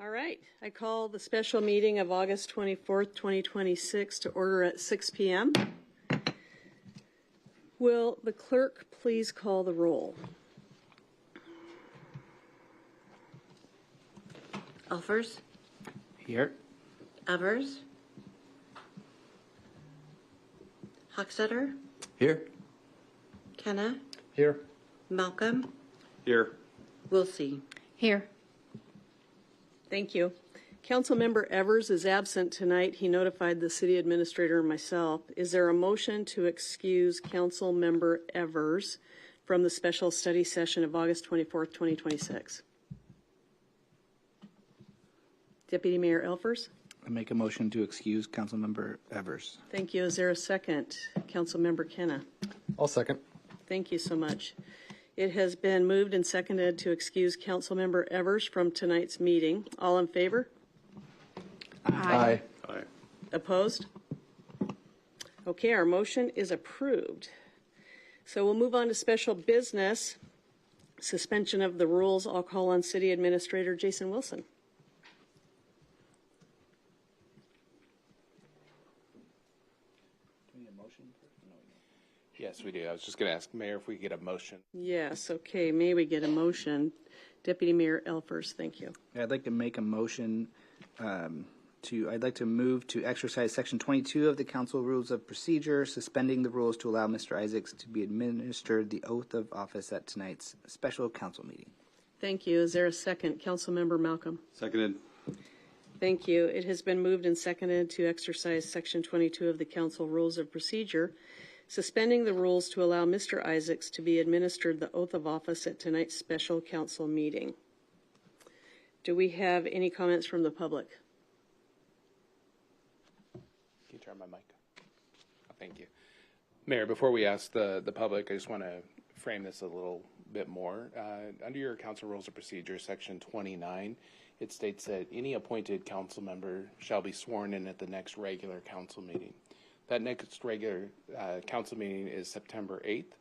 All right, I call the special meeting of August 24th, 2026 to order at 6 p.m. Will the clerk please call the roll? Elfers? Here. Evers? Hochstetter? Here. Kenna? Here. Malcolm? Here. Wilsey? Here. Thank you. Councilmember Evers is absent tonight. He notified the city administrator and myself. Is there a motion to excuse Councilmember Evers from the special study session of August 24th, 2026? Deputy Mayor Elfers? I make a motion to excuse Councilmember Evers. Thank you. Is there a second? Councilmember Kenna? I'll second. Thank you so much. It has been moved and seconded to excuse Councilmember Evers from tonight's meeting. All in favor? Aye. Aye. Opposed? Okay, our motion is approved. So we'll move on to special business. Suspension of the rules. I'll call on City Administrator Jason Wilson. Yes, we do. I was just going to ask Mayor if we could get a motion. Yes, okay. May we get a motion? Deputy Mayor Elfers, thank you. I'd like to make a motion I'd like to move to exercise Section 22 of the Council Rules of Procedure, suspending the rules to allow Mr. Isaacs to be administered the oath of office at tonight's special council meeting. Thank you. Is there a second? Councilmember Malcolm. Seconded. Thank you. It has been moved and seconded to exercise Section 22 of the Council Rules of Procedure, suspending the rules to allow Mr. Isaacs to be administered the oath of office at tonight's special council meeting. Do we have any comments from the public? Can you turn my mic? Oh, thank you. Mayor, before we ask the public, I just want to frame this a little bit more. Under your council rules of procedure, section 29, it states that any appointed council member shall be sworn in at the next regular council meeting. That next regular council meeting is September 8th,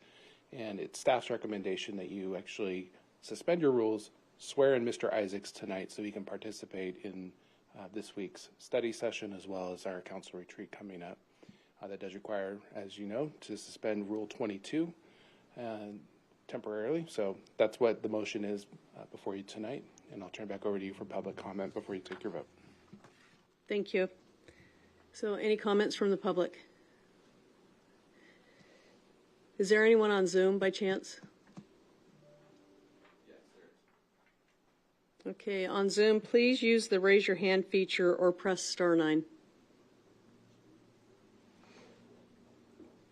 and it's staff's recommendation that you actually suspend your rules, swear in Mr. Isaacs tonight so he can participate in this week's study session as well as our council retreat coming up. That does require, as you know, to suspend Rule 22 temporarily. So that's what the motion is before you tonight, and I'll turn back over to you for public comment before you take your vote. Thank you. So any comments from the public? Is there anyone on Zoom by chance? Yes, sir. Okay, on Zoom, please use the raise your hand feature or press *9.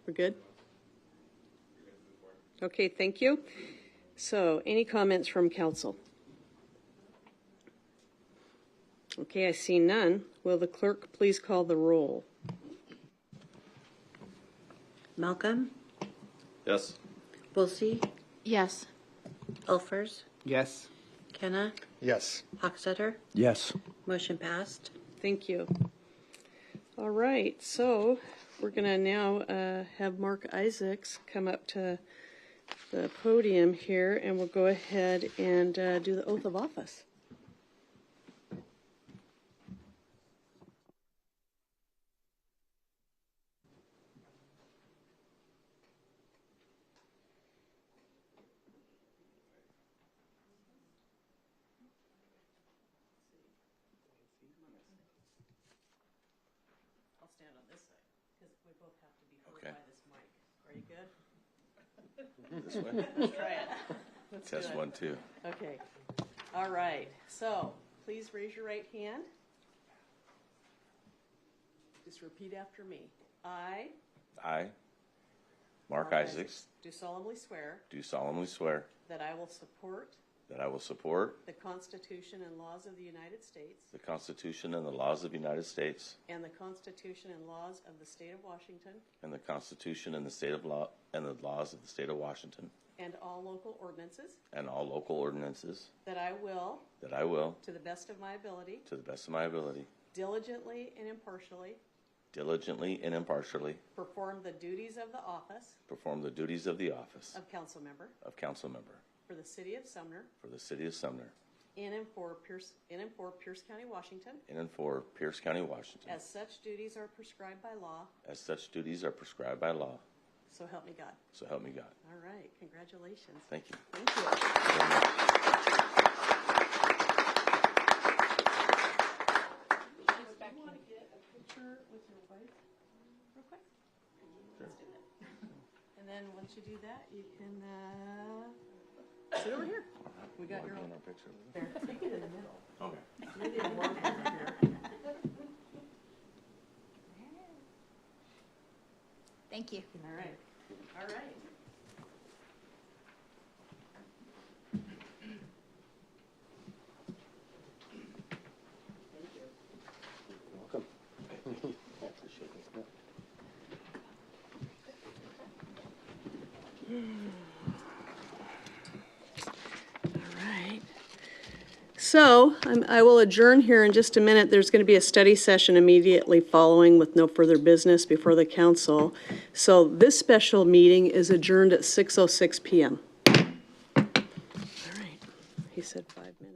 We're good? Okay, thank you. So any comments from council? Okay, I see none. Will the clerk please call the roll? Malcolm? Yes. Wilsey? Yes. Elfers? Yes. Kenna? Yes. Hochstetter? Yes. Motion passed. Thank you. All right, so we're going to now have Mark Isaacs come up to the podium here, and we'll go ahead and do the oath of office. I'll stand on this side because we both have to be heard by this mic. Are you good? This way? Let's try it. Let's do Test it. 1, 2. Okay. All right. So please raise your right hand. Just repeat after me. I, I, Mark Isaacs, do solemnly swear do solemnly swear that I will support that I will support the Constitution and laws of the United States the Constitution and the laws of the United States and the Constitution and laws of the State of Washington and the Constitution and the state of law and the laws of the state of Washington and all local ordinances, and all local ordinances, that I will, that I will, to the best of my ability, to the best of my ability, diligently and impartially, diligently and impartially, perform the duties of the office perform the duties of the office of council member of council member for the city of Sumner, for the city of Sumner, in and for Pierce County, Washington, in and for Pierce County, Washington, as such duties are prescribed by law, as such duties are prescribed by law. so help me God. So help me God. All right, congratulations. Thank you. Thank you. Very much. You want to get a picture with your wife real quick? Let's do that. And then once you do that, you can sit over here. We got your own picture. there. Take it in the middle. Okay. Maybe it'll work over here. Thank you. All right. All right. Welcome. I appreciate it. All right. So I will adjourn here in just a minute. There's going to be a study session immediately following with no further business before the council. So this special meeting is adjourned at 6:06 p.m. All right. He said 5 minutes.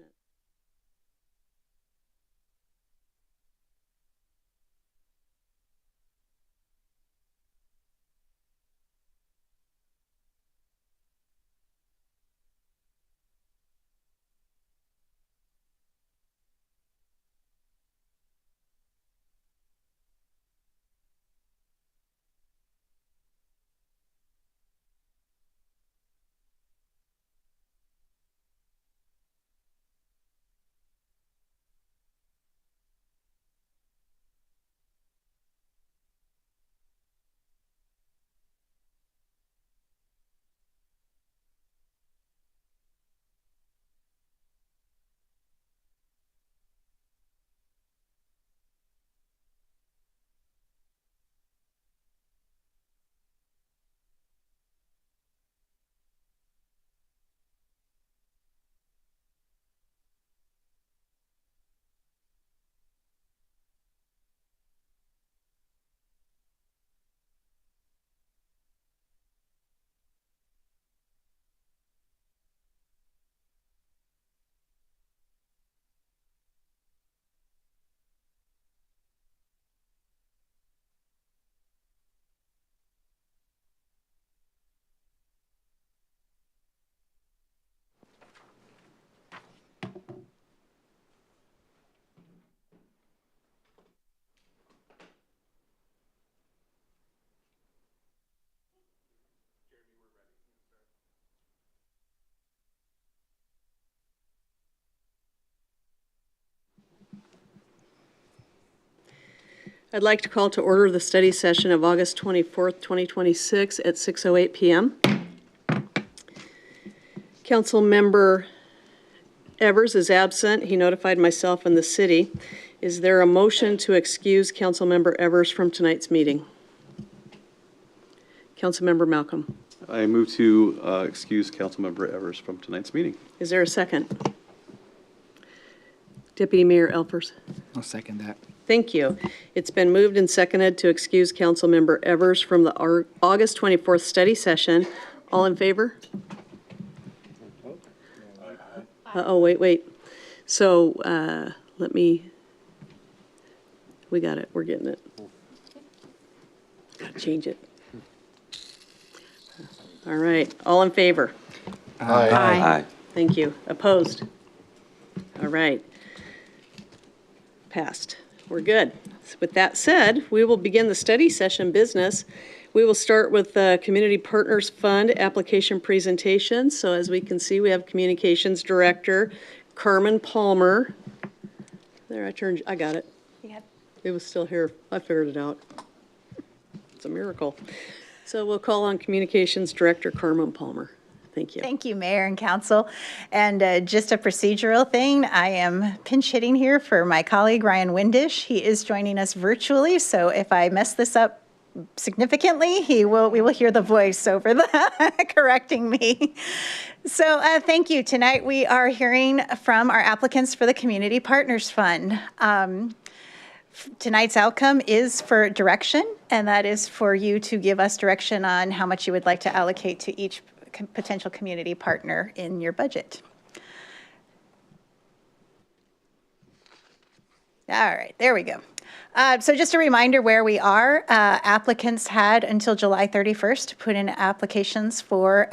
I'd like to call to order the study session of August 24th, 2026 at 6:08 p.m. Councilmember Evers is absent. He notified myself and the city. Is there a motion to excuse Councilmember Evers from tonight's meeting? Councilmember Malcolm. I move to excuse Councilmember Evers from tonight's meeting. Is there a second? Deputy Mayor Elfers. I'll second that. Thank you. It's been moved and seconded to excuse Councilmember Evers from the August 24th study session. All in favor? Oh, wait. So we got it. We're getting it. Gotta change it. All right. All in favor? Aye. Thank you. Opposed? All right. Passed. We're good. With that said, we will begin the study session business. We will start with the Community Partners Fund application presentation. So as we can see, we have Communications Director Carmen Palmer. There, I got it. Yeah. It was still here. I figured it out. It's a miracle. So we'll call on Communications Director Carmen Palmer. Thank you. Thank you, Mayor and Council. And just a procedural thing, I am pinch hitting here for my colleague Ryan Windish. He is joining us virtually, so if I mess this up significantly, we will hear the voice over the correcting me. So thank you. Tonight we are hearing from our applicants for the Community Partners Fund. Tonight's outcome is for direction, and that is for you to give us direction on how much you would like to allocate to each potential community partner in your budget. All right, there we go. So just a reminder where we are. Applicants had until July 31st to put in applications for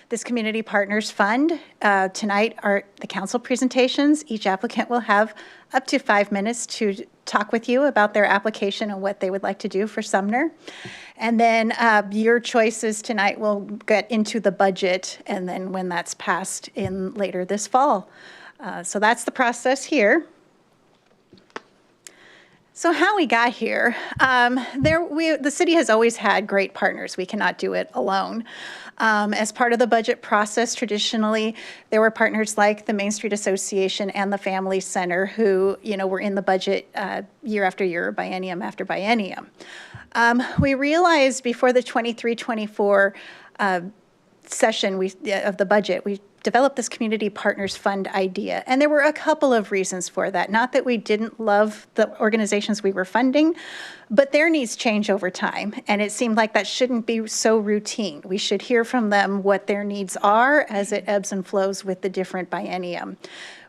this Community Partners Fund. Tonight are the council presentations. Each applicant will have up to 5 minutes to talk with you about their application and what they would like to do for Sumner. And then your choices tonight will get into the budget, and then when that's passed in later this fall. So that's the process here. So how we got here, the city has always had great partners. We cannot do it alone. As part of the budget process, traditionally, there were partners like the Main Street Association and the Family Center who, were in the budget year after year, biennium after biennium. We realized before the 23-24 session of the budget, we developed this Community Partners Fund idea. And there were a couple of reasons for that. Not that we didn't love the organizations we were funding, but their needs change over time. And it seemed like that shouldn't be so routine. We should hear from them what their needs are as it ebbs and flows with the different biennium.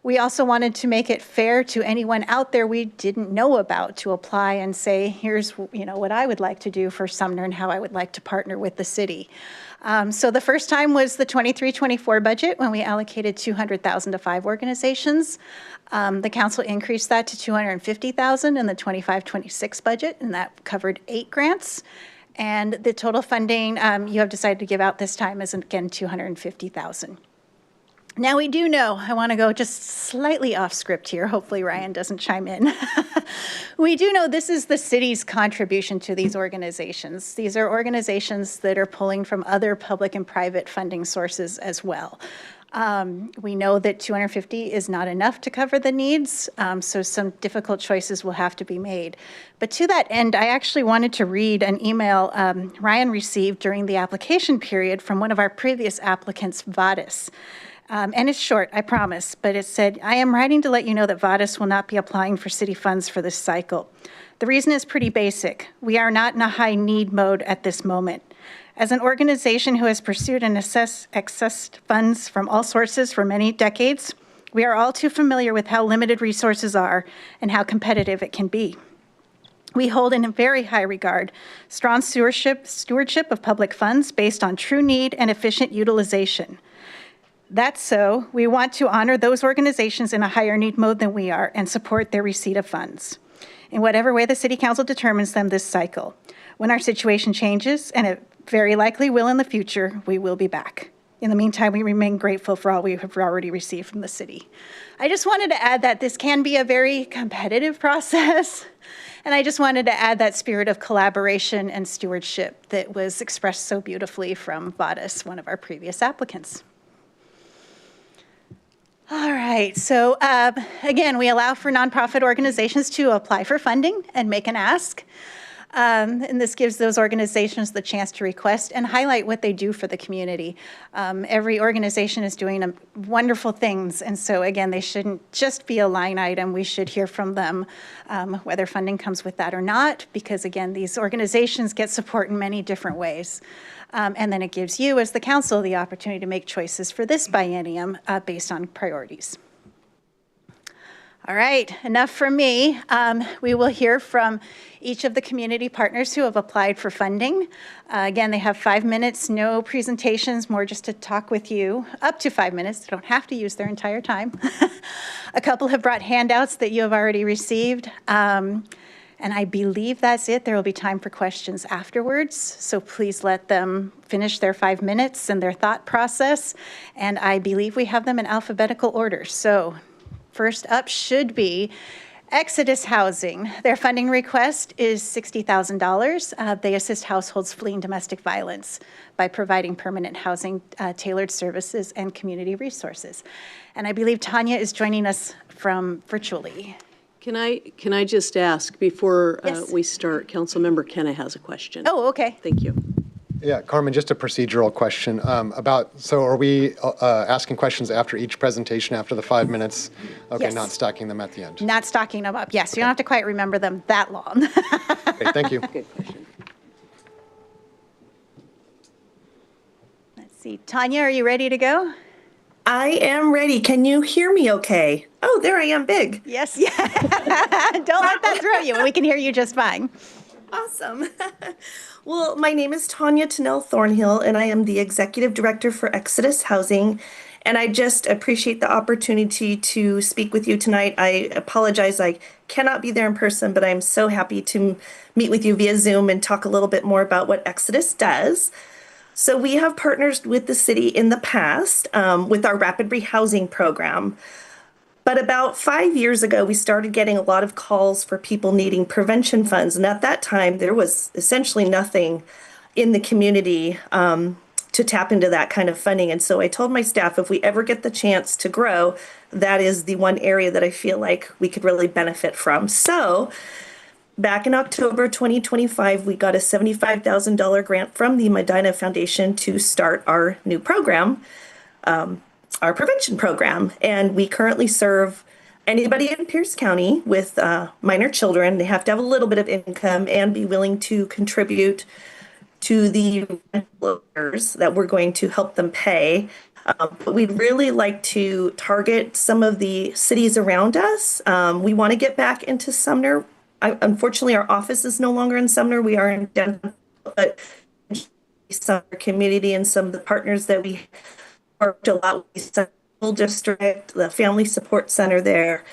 We also wanted to make it fair to anyone out there we didn't know about to apply and say, here's what I would like to do for Sumner and how I would like to partner with the city. So the first time was the 23-24 budget when we allocated $200,000 to 5 organizations. The council increased that to $250,000 in the 25-26 budget, and that covered 8 grants. And the total funding you have decided to give out this time is again $250,000. Now we do know, I want to go just slightly off script here, hopefully Ryan doesn't chime in. We do know this is the city's contribution to these organizations. These are organizations that are pulling from other public and private funding sources as well. We know that $250,000 is not enough to cover the needs, so some difficult choices will have to be made. But to that end, I actually wanted to read an email Ryan received during the application period from one of our previous applicants, Vadis. And it's short, I promise, but it said, I am writing to let you know that Vadis will not be applying for city funds for this cycle. The reason is pretty basic. We are not in a high need mode at this moment. As an organization who has pursued and accessed funds from all sources for many decades, we are all too familiar with how limited resources are and how competitive it can be. We hold in a very high regard strong stewardship of public funds based on true need and efficient utilization. That's so, we want to honor those organizations in a higher need mode than we are and support their receipt of funds in whatever way the City Council determines them this cycle. When our situation changes, and it very likely will in the future, we will be back. In the meantime, we remain grateful for all we have already received from the city. I just wanted to add that this can be a very competitive process, and I just wanted to add that spirit of collaboration and stewardship that was expressed so beautifully from Vadis, one of our previous applicants. All right, so again, we allow for nonprofit organizations to apply for funding and make an ask. And this gives those organizations the chance to request and highlight what they do for the community. Every organization is doing wonderful things, and so again, they shouldn't just be a line item. We should hear from them, whether funding comes with that or not, because again, these organizations get support in many different ways. And then it gives you, as the council, the opportunity to make choices for this biennium based on priorities. All right, enough from me. We will hear from each of the community partners who have applied for funding. Again, they have 5 minutes, no presentations, more just to talk with you, up to 5 minutes. They don't have to use their entire time. A couple have brought handouts that you have already received. And I believe that's it. There will be time for questions afterwards. So please let them finish their 5 minutes and their thought process. And I believe we have them in alphabetical order. So first up should be Exodus Housing. Their funding request is $60,000. They assist households fleeing domestic violence by providing permanent housing, tailored services, and community resources. And I believe Tanya is joining us from virtually. Can I just ask before Yes. we start, Councilmember Kenna has a question. Oh, okay. Thank you. Yeah, Carmen, just a procedural question so are we asking questions after each presentation after the 5 minutes? Okay, Yes. not stacking them at the end. Not stocking them up. Yes, you don't have to quite remember them that long. Okay, thank you. Good question. Let's see. Tanya, are you ready to go? I am ready. Can you hear me okay? Oh, there I am, big. Yes, yeah. Don't let that throw you. We can hear you just fine. Awesome. Well, my name is Tanya Tennell Thornhill, and I am the Executive Director for Exodus Housing. And I just appreciate the opportunity to speak with you tonight. I apologize, I cannot be there in person, but I'm so happy to meet with you via Zoom and talk a little bit more about what Exodus does. So we have partnered with the city in the past with our rapid rehousing program. But about 5 years ago, we started getting a lot of calls for people needing prevention funds. And at that time, there was essentially nothing in the community to tap into that kind of funding. And so I told my staff, if we ever get the chance to grow, that is the one area that I feel like we could really benefit from. So back in October 2025, we got a $75,000 grant from the Medina Foundation to start our new program, our prevention program. And we currently serve anybody in Pierce County with minor children. They have to have a little bit of income and be willing to contribute to the renters that we're going to help them pay. But we'd really like to target some of the cities around us. We want to get back into Sumner. Unfortunately, our office is no longer in Sumner. We are in Denver, but Sumner community and some of the partners that we worked a lot with, the school district, the family support center there.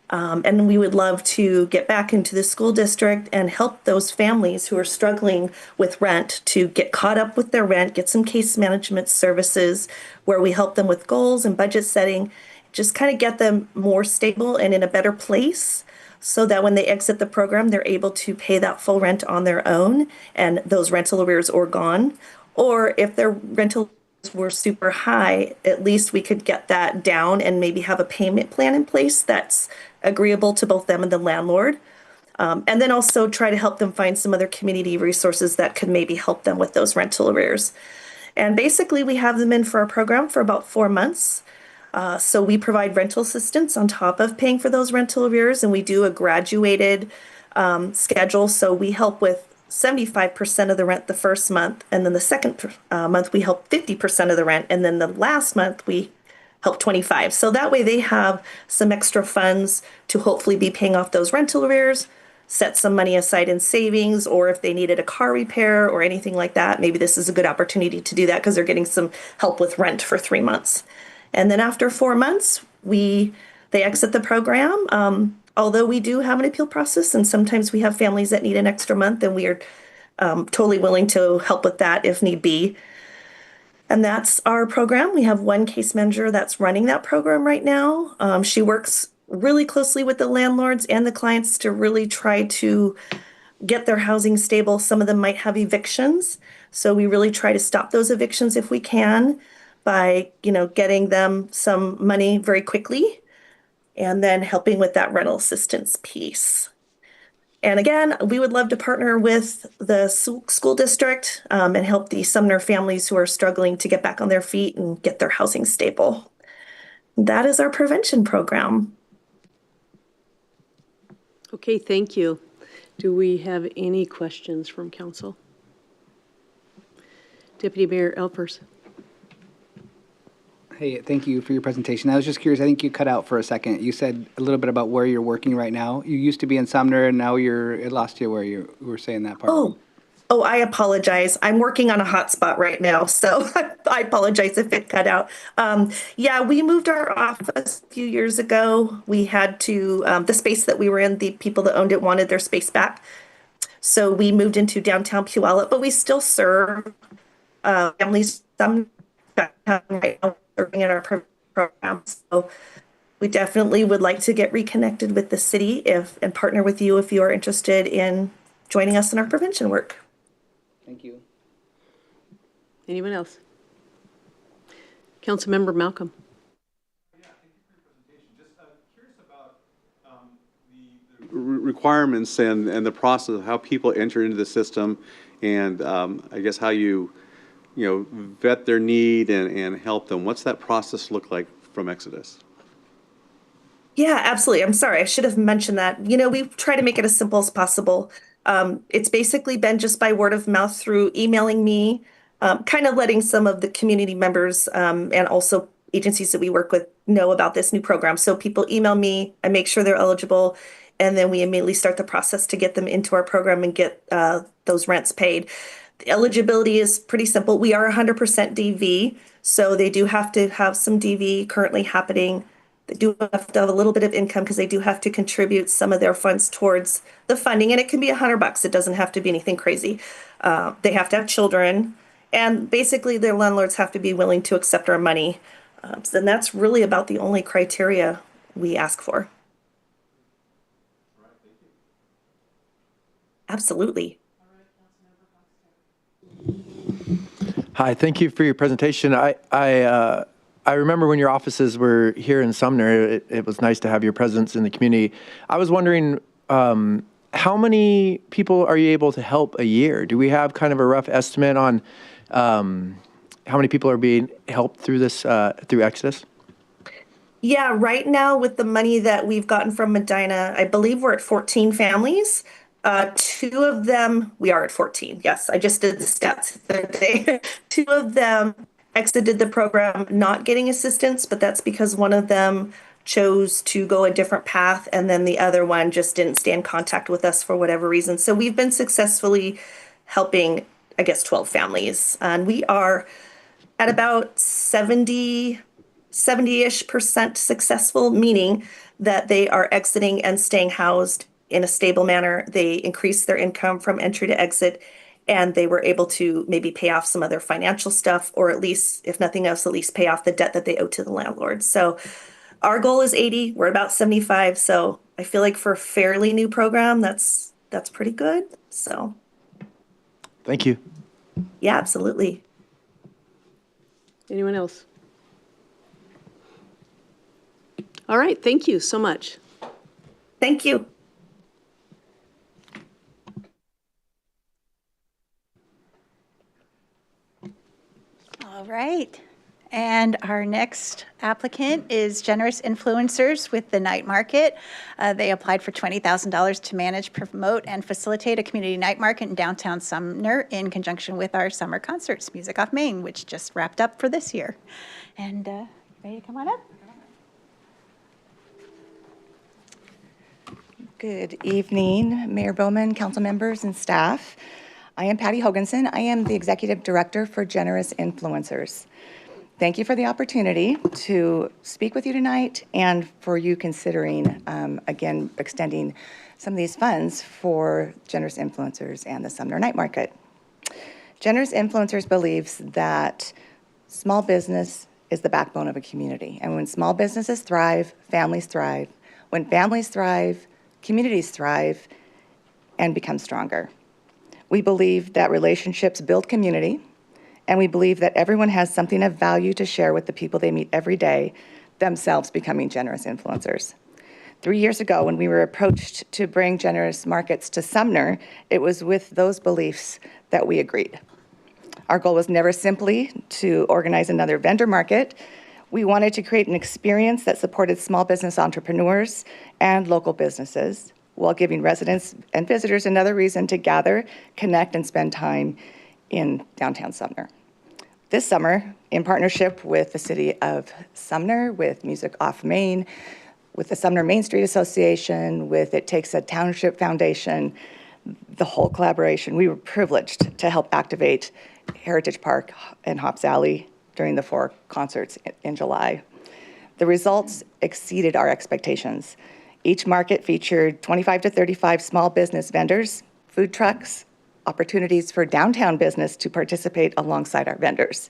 And we would love to get back into the school district and help those families who are struggling with rent to get caught up with their rent, get some case management services where we help them with goals and budget setting, just kind of get them more stable and in a better place so that when they exit the program, they're able to pay that full rent on their own and those rental arrears are gone. Or if their rental were super high, at least we could get that down and maybe have a payment plan in place that's agreeable to both them and the landlord. And then also try to help them find some other community resources that could maybe help them with those rental arrears. And basically we have them in for our program for about 4 months. So we provide rental assistance on top of paying for those rental arrears, and we do a graduated schedule. So we help with 75% of the rent the first month, and then the second month we help 50% of the rent, and then the last month we help 25%. So that way they have some extra funds to hopefully be paying off those rental arrears, set some money aside in savings, or if they needed a car repair or anything like that, maybe this is a good opportunity to do that because they're getting some help with rent for 3 months. And then after 4 months, they exit the program. Although we do have an appeal process, and sometimes we have families that need an extra month, and we are totally willing to help with that if need be. And that's our program. We have one case manager that's running that program right now. She works really closely with the landlords and the clients to really try to get their housing stable. Some of them might have evictions, so we really try to stop those evictions if we can by, getting them some money very quickly, and then helping with that rental assistance piece. And again, we would love to partner with the school district and help the Sumner families who are struggling to get back on their feet and get their housing stable. That is our prevention program. Okay, thank you. Do we have any questions from council? Deputy Mayor Elfers. Hey, thank you for your presentation. I was just curious, I think you cut out for a second. You said a little bit about where you're working right now. You used to be in Sumner, and now it lost you where you were saying that part. Oh, I apologize. I'm working on a hotspot right now, so I apologize if it cut out. Yeah, we moved our office a few years ago. We had to, the space that we were in, the people that owned it wanted their space back. So we moved into downtown Puyallup, but we still serve families some right now serving in our program. So we definitely would like to get reconnected with the city and partner with you if you are interested in joining us in our prevention work. Thank you. Anyone else? Councilmember Malcolm. Yeah, thank you for your presentation. Just curious about the requirements and the process of how people enter into the system, and I guess how you vet their need and help them. What's that process look like from Exodus? Yeah, absolutely. I'm sorry, I should have mentioned that. We try to make it as simple as possible. It's basically been just by word of mouth through emailing me, kind of letting some of the community members and also agencies that we work with know about this new program. So people email me, I make sure they're eligible, and then we immediately start the process to get them into our program and get those rents paid. The eligibility is pretty simple. We are 100% DV, so they do have to have some DV currently happening. They do have to have a little bit of income because they do have to contribute some of their funds towards the funding, and it can be $100. It doesn't have to be anything crazy. They have to have children, and basically their landlords have to be willing to accept our money. And that's really about the only criteria we ask for. Absolutely. Hi, thank you for your presentation. I remember when your offices were here in Sumner, it was nice to have your presence in the community. I was wondering, how many people are you able to help a year? Do we have kind of a rough estimate on how many people are being helped through this, through Exodus? Yeah, right now with the money that we've gotten from Medina, I believe we're at 14 families. Two of them, we are at 14. Yes, I just did the stats the other day. Two of them exited the program not getting assistance, but that's because one of them chose to go a different path, and then the other one just didn't stay in contact with us for whatever reason. So we've been successfully helping, I guess, 12 families. And we are at about 70-ish% successful, meaning that they are exiting and staying housed in a stable manner. They increased their income from entry to exit, and they were able to maybe pay off some of their financial stuff, or at least, if nothing else, at least pay off the debt that they owe to the landlord. So our goal is 80. We're about 75. So I feel like for a fairly new program, that's pretty good. So Thank you. yeah, absolutely. Anyone else? All right, thank you so much. Thank you. All right. And our next applicant is Generous Influencers with the Night Market. They applied for $20,000 to manage, promote, and facilitate a community night market in downtown Sumner in conjunction with our summer concerts, Music Off Main, which just wrapped up for this year. And ready to come on up? Good evening, Mayor Bowman, council members, and staff. I am Patty Hoganson. I am the Executive Director for Generous Influencers. Thank you for the opportunity to speak with you tonight and for you considering, again, extending some of these funds for Generous Influencers and the Sumner Night Market. Generous Influencers believes that small business is the backbone of a community. And when small businesses thrive, families thrive. When families thrive, communities thrive and become stronger. We believe that relationships build community, and we believe that everyone has something of value to share with the people they meet every day, themselves becoming generous influencers. 3 years ago, when we were approached to bring Generous Markets to Sumner, it was with those beliefs that we agreed. Our goal was never simply to organize another vendor market. We wanted to create an experience that supported small business entrepreneurs and local businesses, while giving residents and visitors another reason to gather, connect, and spend time in downtown Sumner. This summer, in partnership with the City of Sumner, with Music Off Main, with the Sumner Main Street Association, with It Takes a Township Foundation, the whole collaboration, we were privileged to help activate Heritage Park and Hops Alley during the 4 concerts in July. The results exceeded our expectations. Each market featured 25 to 35 small business vendors, food trucks, opportunities for downtown business to participate alongside our vendors.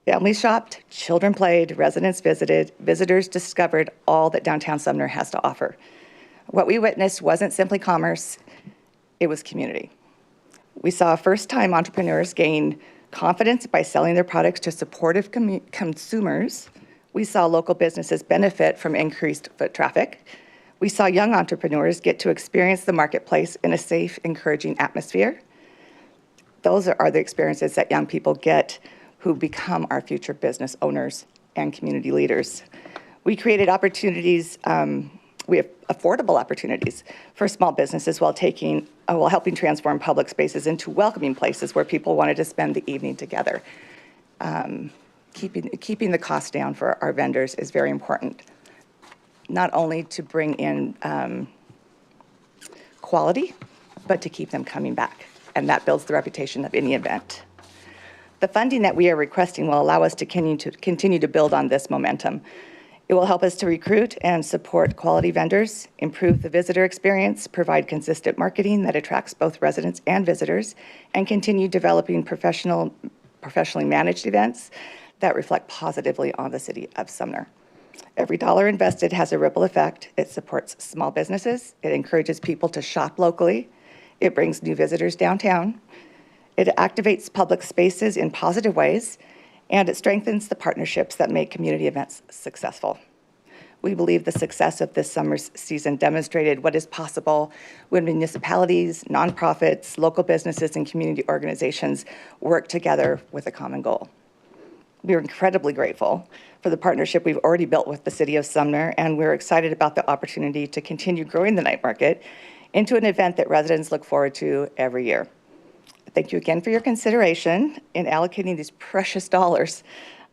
Families shopped, children played, residents visited, visitors discovered all that downtown Sumner has to offer. What we witnessed wasn't simply commerce, it was community. We saw first-time entrepreneurs gain confidence by selling their products to supportive consumers. We saw local businesses benefit from increased foot traffic. We saw young entrepreneurs get to experience the marketplace in a safe, encouraging atmosphere. Those are the experiences that young people get who become our future business owners and community leaders. We created opportunities, we have affordable opportunities for small businesses while helping transform public spaces into welcoming places where people wanted to spend the evening together. keeping the cost down for our vendors is very important, not only to bring in quality, but to keep them coming back. And that builds the reputation of any event. The funding that we are requesting will allow us to continue to build on this momentum. It will help us to recruit and support quality vendors, improve the visitor experience, provide consistent marketing that attracts both residents and visitors, and continue developing professionally managed events that reflect positively on the city of Sumner. Every dollar invested has a ripple effect. It supports small businesses. It encourages people to shop locally. It brings new visitors downtown. It activates public spaces in positive ways, and it strengthens the partnerships that make community events successful. We believe the success of this summer's season demonstrated what is possible when municipalities, nonprofits, local businesses, and community organizations work together with a common goal. We are incredibly grateful for the partnership we've already built with the City of Sumner, and we're excited about the opportunity to continue growing the night market into an event that residents look forward to every year. Thank you again for your consideration in allocating these precious dollars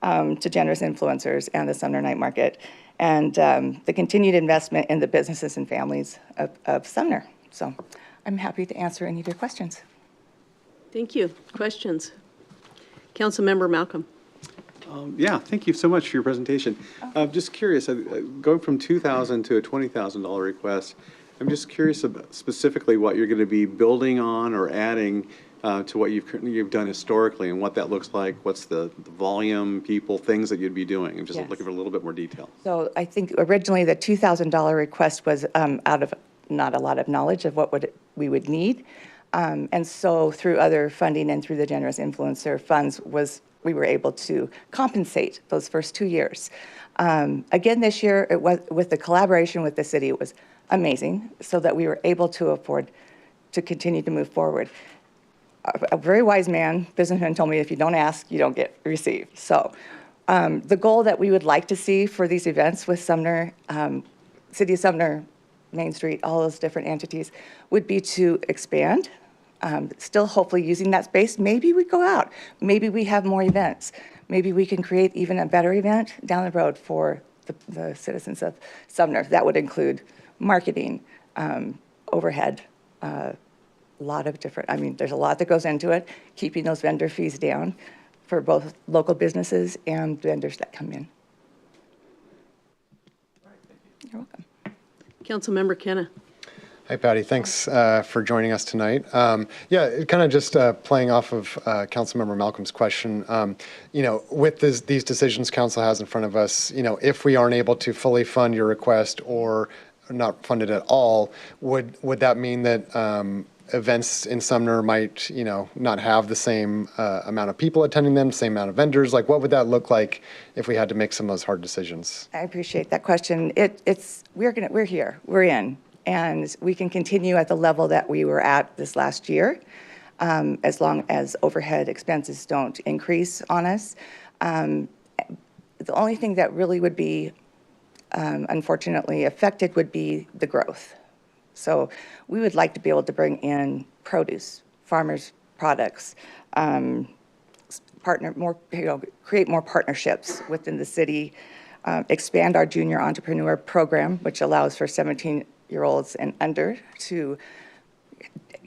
to Generous Influencers and the Sumner Night Market, and the continued investment in the businesses and families of Sumner. So I'm happy to answer any of your questions. Thank you. Questions? Councilmember Malcolm. Yeah, thank you so much for your presentation. Just curious, going from $2,000 to a $20,000 request, I'm just curious about specifically what you're going to be building on or adding to what you've done historically and what that looks like. What's the volume, people, things that you'd be doing? I'm just looking for a little bit more detail. So I think originally the $2,000 request was out of not a lot of knowledge of what we would need. And so through other funding and through the Generous Influencer funds we were able to compensate those first 2 years. Again, this year, it was with the collaboration with the city, it was amazing, so that we were able to afford to continue to move forward. A very wise businessman told me, if you don't ask, you don't receive. So the goal that we would like to see for these events with Sumner, City of Sumner, Main Street, all those different entities, would be to expand, still hopefully using that space. Maybe we go out. Maybe we have more events. Maybe we can create even a better event down the road for the citizens of Sumner. That would include marketing, overhead, a lot of different, there's a lot that goes into it, keeping those vendor fees down for both local businesses and vendors that come in. You're welcome. Councilmember Kenna. Hi, Patty. Thanks for joining us tonight. Yeah, kind of just playing off of Councilmember Malcolm's question, with these decisions council has in front of us, if we aren't able to fully fund your request or not fund it at all, would that mean that events in Sumner might, not have the same amount of people attending them, same amount of vendors? Like, what would that look like if we had to make some of those hard decisions? I appreciate that question. We're here, we're in, and we can continue at the level that we were at this last year, as long as overhead expenses don't increase on us. The only thing that really would be unfortunately affected would be the growth. So we would like to be able to bring in produce, farmers' products, create more partnerships within the city, expand our junior entrepreneur program, which allows for 17-year-olds and under to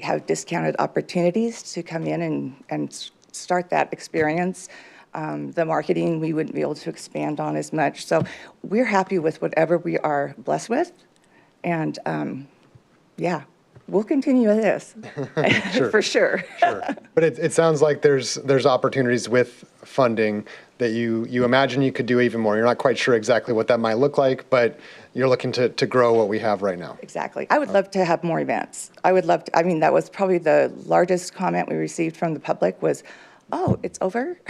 have discounted opportunities to come in and start that experience. The marketing, we wouldn't be able to expand on as much. So we're happy with whatever we are blessed with. And yeah, we'll continue with this Sure. for sure. Sure. But it sounds like there's opportunities with funding that you imagine you could do even more. You're not quite sure exactly what that might look like, but you're looking to grow what we have right now. Exactly. I would love to have more events. I would love to, that was probably the largest comment we received from the public was, oh, it's over,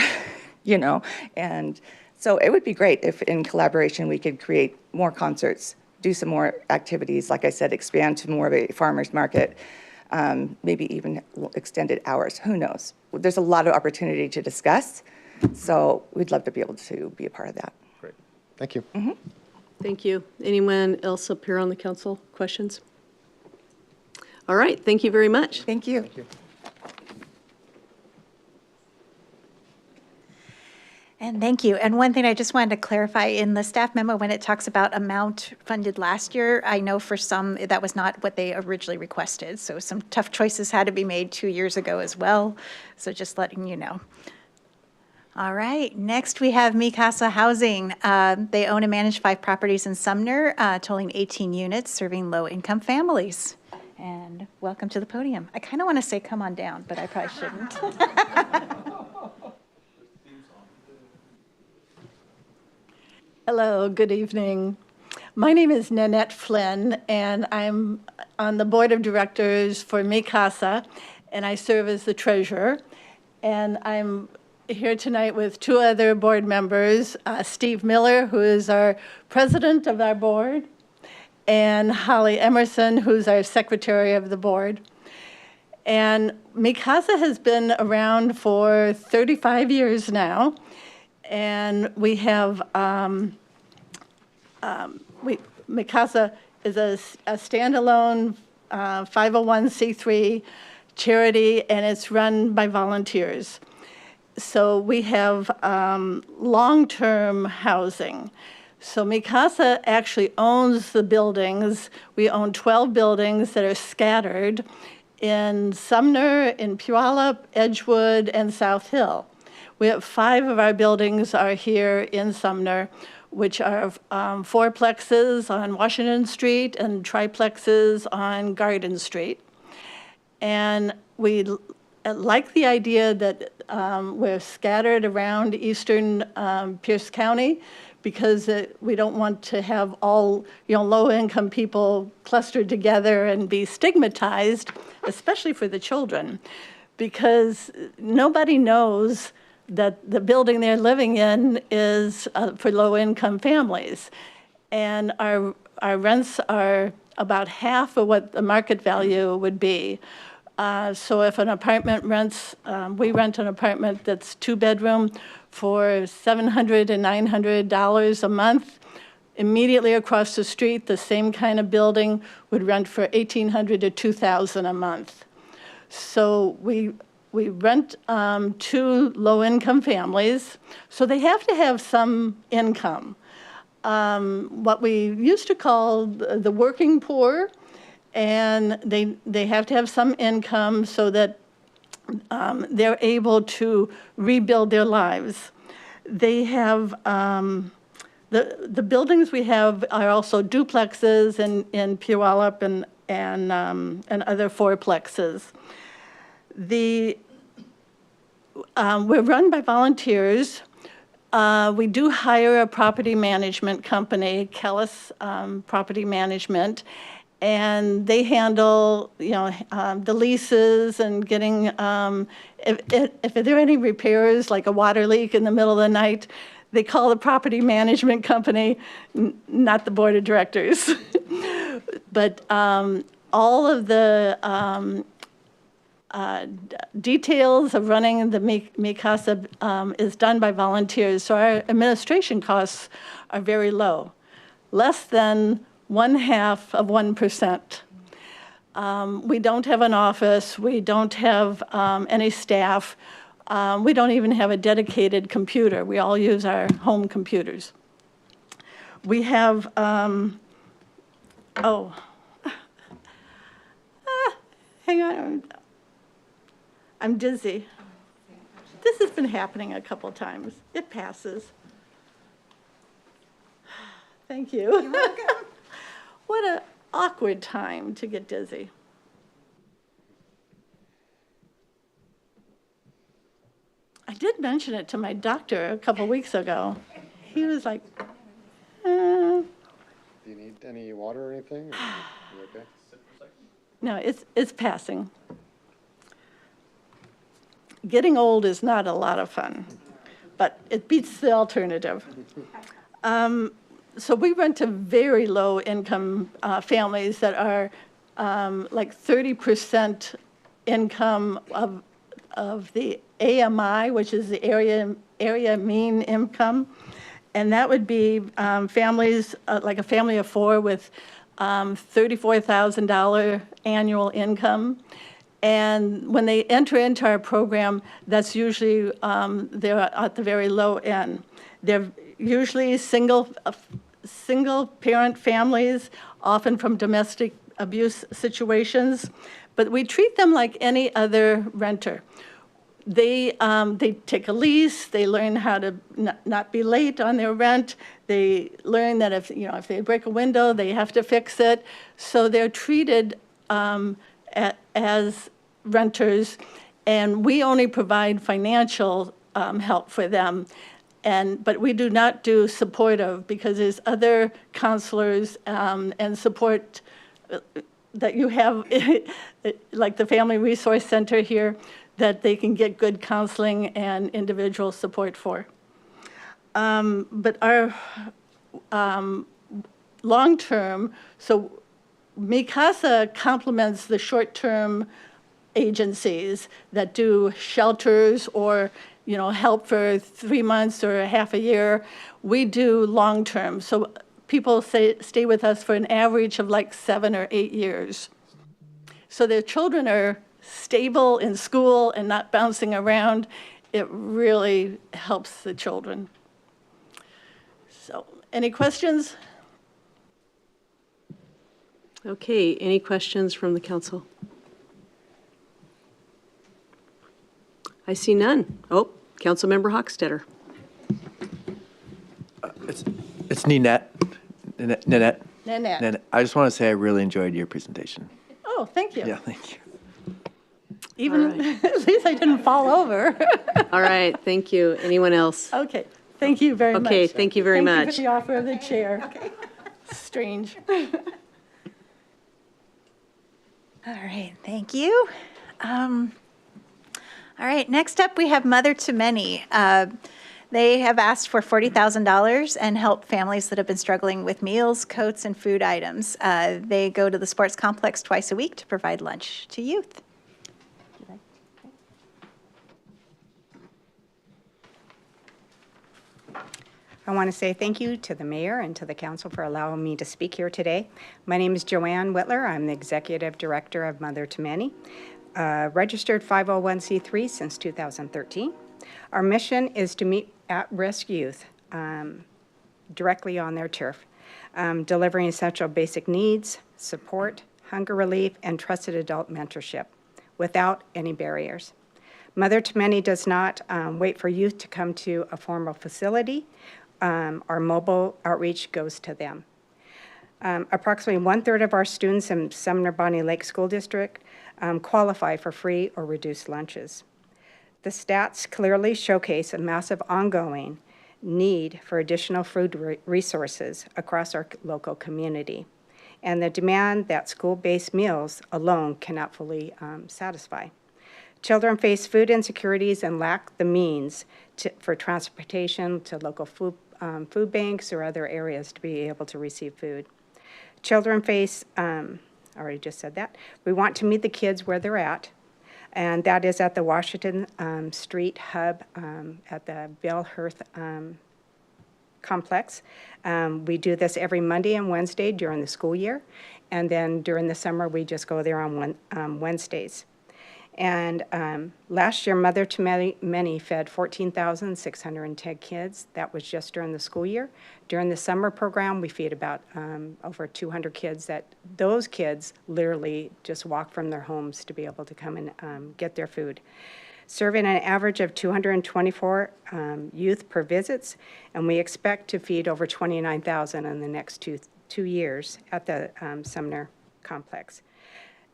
and so it would be great if in collaboration we could create more concerts, do some more activities, like I said, expand to more of a farmer's market, maybe even extended hours, who knows? There's a lot of opportunity to discuss, so we'd love to be able to be a part of that. Great. Thank you. Mm-hmm. Thank you. Anyone else up here on the council? Questions? All right. Thank you very much. Thank you. Thank you. And thank you. And one thing I just wanted to clarify, in the staff memo, when it talks about amount funded last year, I know for some, that was not what they originally requested. So some tough choices had to be made 2 years ago as well. So just letting you know. All right, next we have Mi Casa Housing. They own and manage 5 properties in Sumner, totaling 18 units, serving low-income families. And welcome to the podium. I kind of want to say come on down, but I probably shouldn't. Hello, good evening. My name is Nanette Flynn, and I'm on the board of directors for Mi Casa, and I serve as the treasurer. And I'm here tonight with 2 other board members, Steve Miller, who is our president of our board, and Holly Emerson, who's our secretary of the board. And Mi Casa has been around for 35 years now, and we have, Mi Casa is a standalone 501c3 charity, and it's run by volunteers. So we have long-term housing. So Mi Casa actually owns the buildings. We own 12 buildings that are scattered in Sumner, in Puyallup, Edgewood, and South Hill. We have 5 of our buildings are here in Sumner, which are 4plexes on Washington Street and triplexes on Garden Street. And we like the idea that we're scattered around eastern Pierce County, because we don't want to have all low-income people clustered together and be stigmatized, especially for the children, because nobody knows that the building they're living in is for low-income families. And our rents are about half of what the market value would be. So if an apartment rents, we rent an apartment that's 2-bedroom for $700 and $900 a month. Immediately across the street, the same kind of building would rent for $1,800 to $2,000 a month. So we rent to low-income families, so they have to have some income. What we used to call the working poor, and they have to have some income so that they're able to rebuild their lives. They have, the buildings we have are also duplexes in Puyallup and other 4plexes. We're run by volunteers. We do hire a property management company, Kellis Property Management, and they handle, the leases and getting, if there are any repairs, like a water leak in the middle of the night, they call the property management company, not the board of directors. But all of the details of running the Mi Casa is done by volunteers, so our administration costs are very low, less than 0.5%. We don't have an office. We don't have any staff. We don't even have a dedicated computer. We all use our home computers. We have, hang on, I'm dizzy. This has been happening a couple times. It passes. Thank you. You're welcome. What an awkward time to get dizzy. I did mention it to my doctor a couple weeks ago. He was like, Do you need any water or anything? Or you okay? No, it's passing. Getting old is not a lot of fun, but it beats the alternative. So we rent to very low income families that are like 30% income of the AMI, which is the area mean income. And that would be families, like a family of 4 with $34,000 annual income. And when they enter into our program, that's usually, they're at the very low end. They're usually single parent families, often from domestic abuse situations, but we treat them like any other renter. They take a lease, they learn how to not be late on their rent, they learn that if they break a window, they have to fix it. So they're treated as renters, and we only provide financial help for them. But we do not do supportive, because there's other counselors and support that you have, like the Family Resource Center here, that they can get good counseling and individual support for. But our long-term, so Mi Casa complements the short-term agencies that do shelters or help for 3 months or half a year. We do long-term, so people stay with us for an average of like 7 or 8 years. So their children are stable in school and not bouncing around. It really helps the children. So, any questions? Okay, any questions from the council? I see none. Oh, Councilmember Hochstetter. It's Ninette. Ninette. Nanette. I just want to say I really enjoyed your presentation. Oh, thank you. Yeah, thank you. Even, at least I didn't fall over. All right, thank you. Anyone else? Okay, thank you very much. Okay, thank you very much. Thank you for the offer of the chair. Okay. Strange. All right, thank you. All right, next up we have Mother to Many. They have asked for $40,000 and help families that have been struggling with meals, coats, and food items. They go to the sports complex twice a week to provide lunch to youth. I want to say thank you to the mayor and to the council for allowing me to speak here today. My name is Joanne Whitler. I'm the executive director of Mother to Many, registered 501c3 since 2013. Our mission is to meet at-risk youth directly on their turf, delivering essential basic needs, support, hunger relief, and trusted adult mentorship without any barriers. Mother to Many does not wait for youth to come to a formal facility. Our mobile outreach goes to them. Approximately 1/3 of our students in Sumner Bonnie Lake School District qualify for free or reduced lunches. The stats clearly showcase a massive ongoing need for additional food resources across our local community, and the demand that school-based meals alone cannot fully satisfy. Children face food insecurities and lack the means for transportation to local food banks or other areas to be able to receive food. Children face, I already just said that, we want to meet the kids where they're at, and that is at the Washington Street Hub at the Bill Hirth complex. We do this every Monday and Wednesday during the school year, and then during the summer we just go there on Wednesdays. And last year, Mother to Many fed 14,610 kids. That was just during the school year. During the summer program, we feed about over 200 kids. Those kids literally just walk from their homes to be able to come and get their food. Serving an average of 224 youth per visits, and we expect to feed over 29,000 in the next two years at the Sumner complex.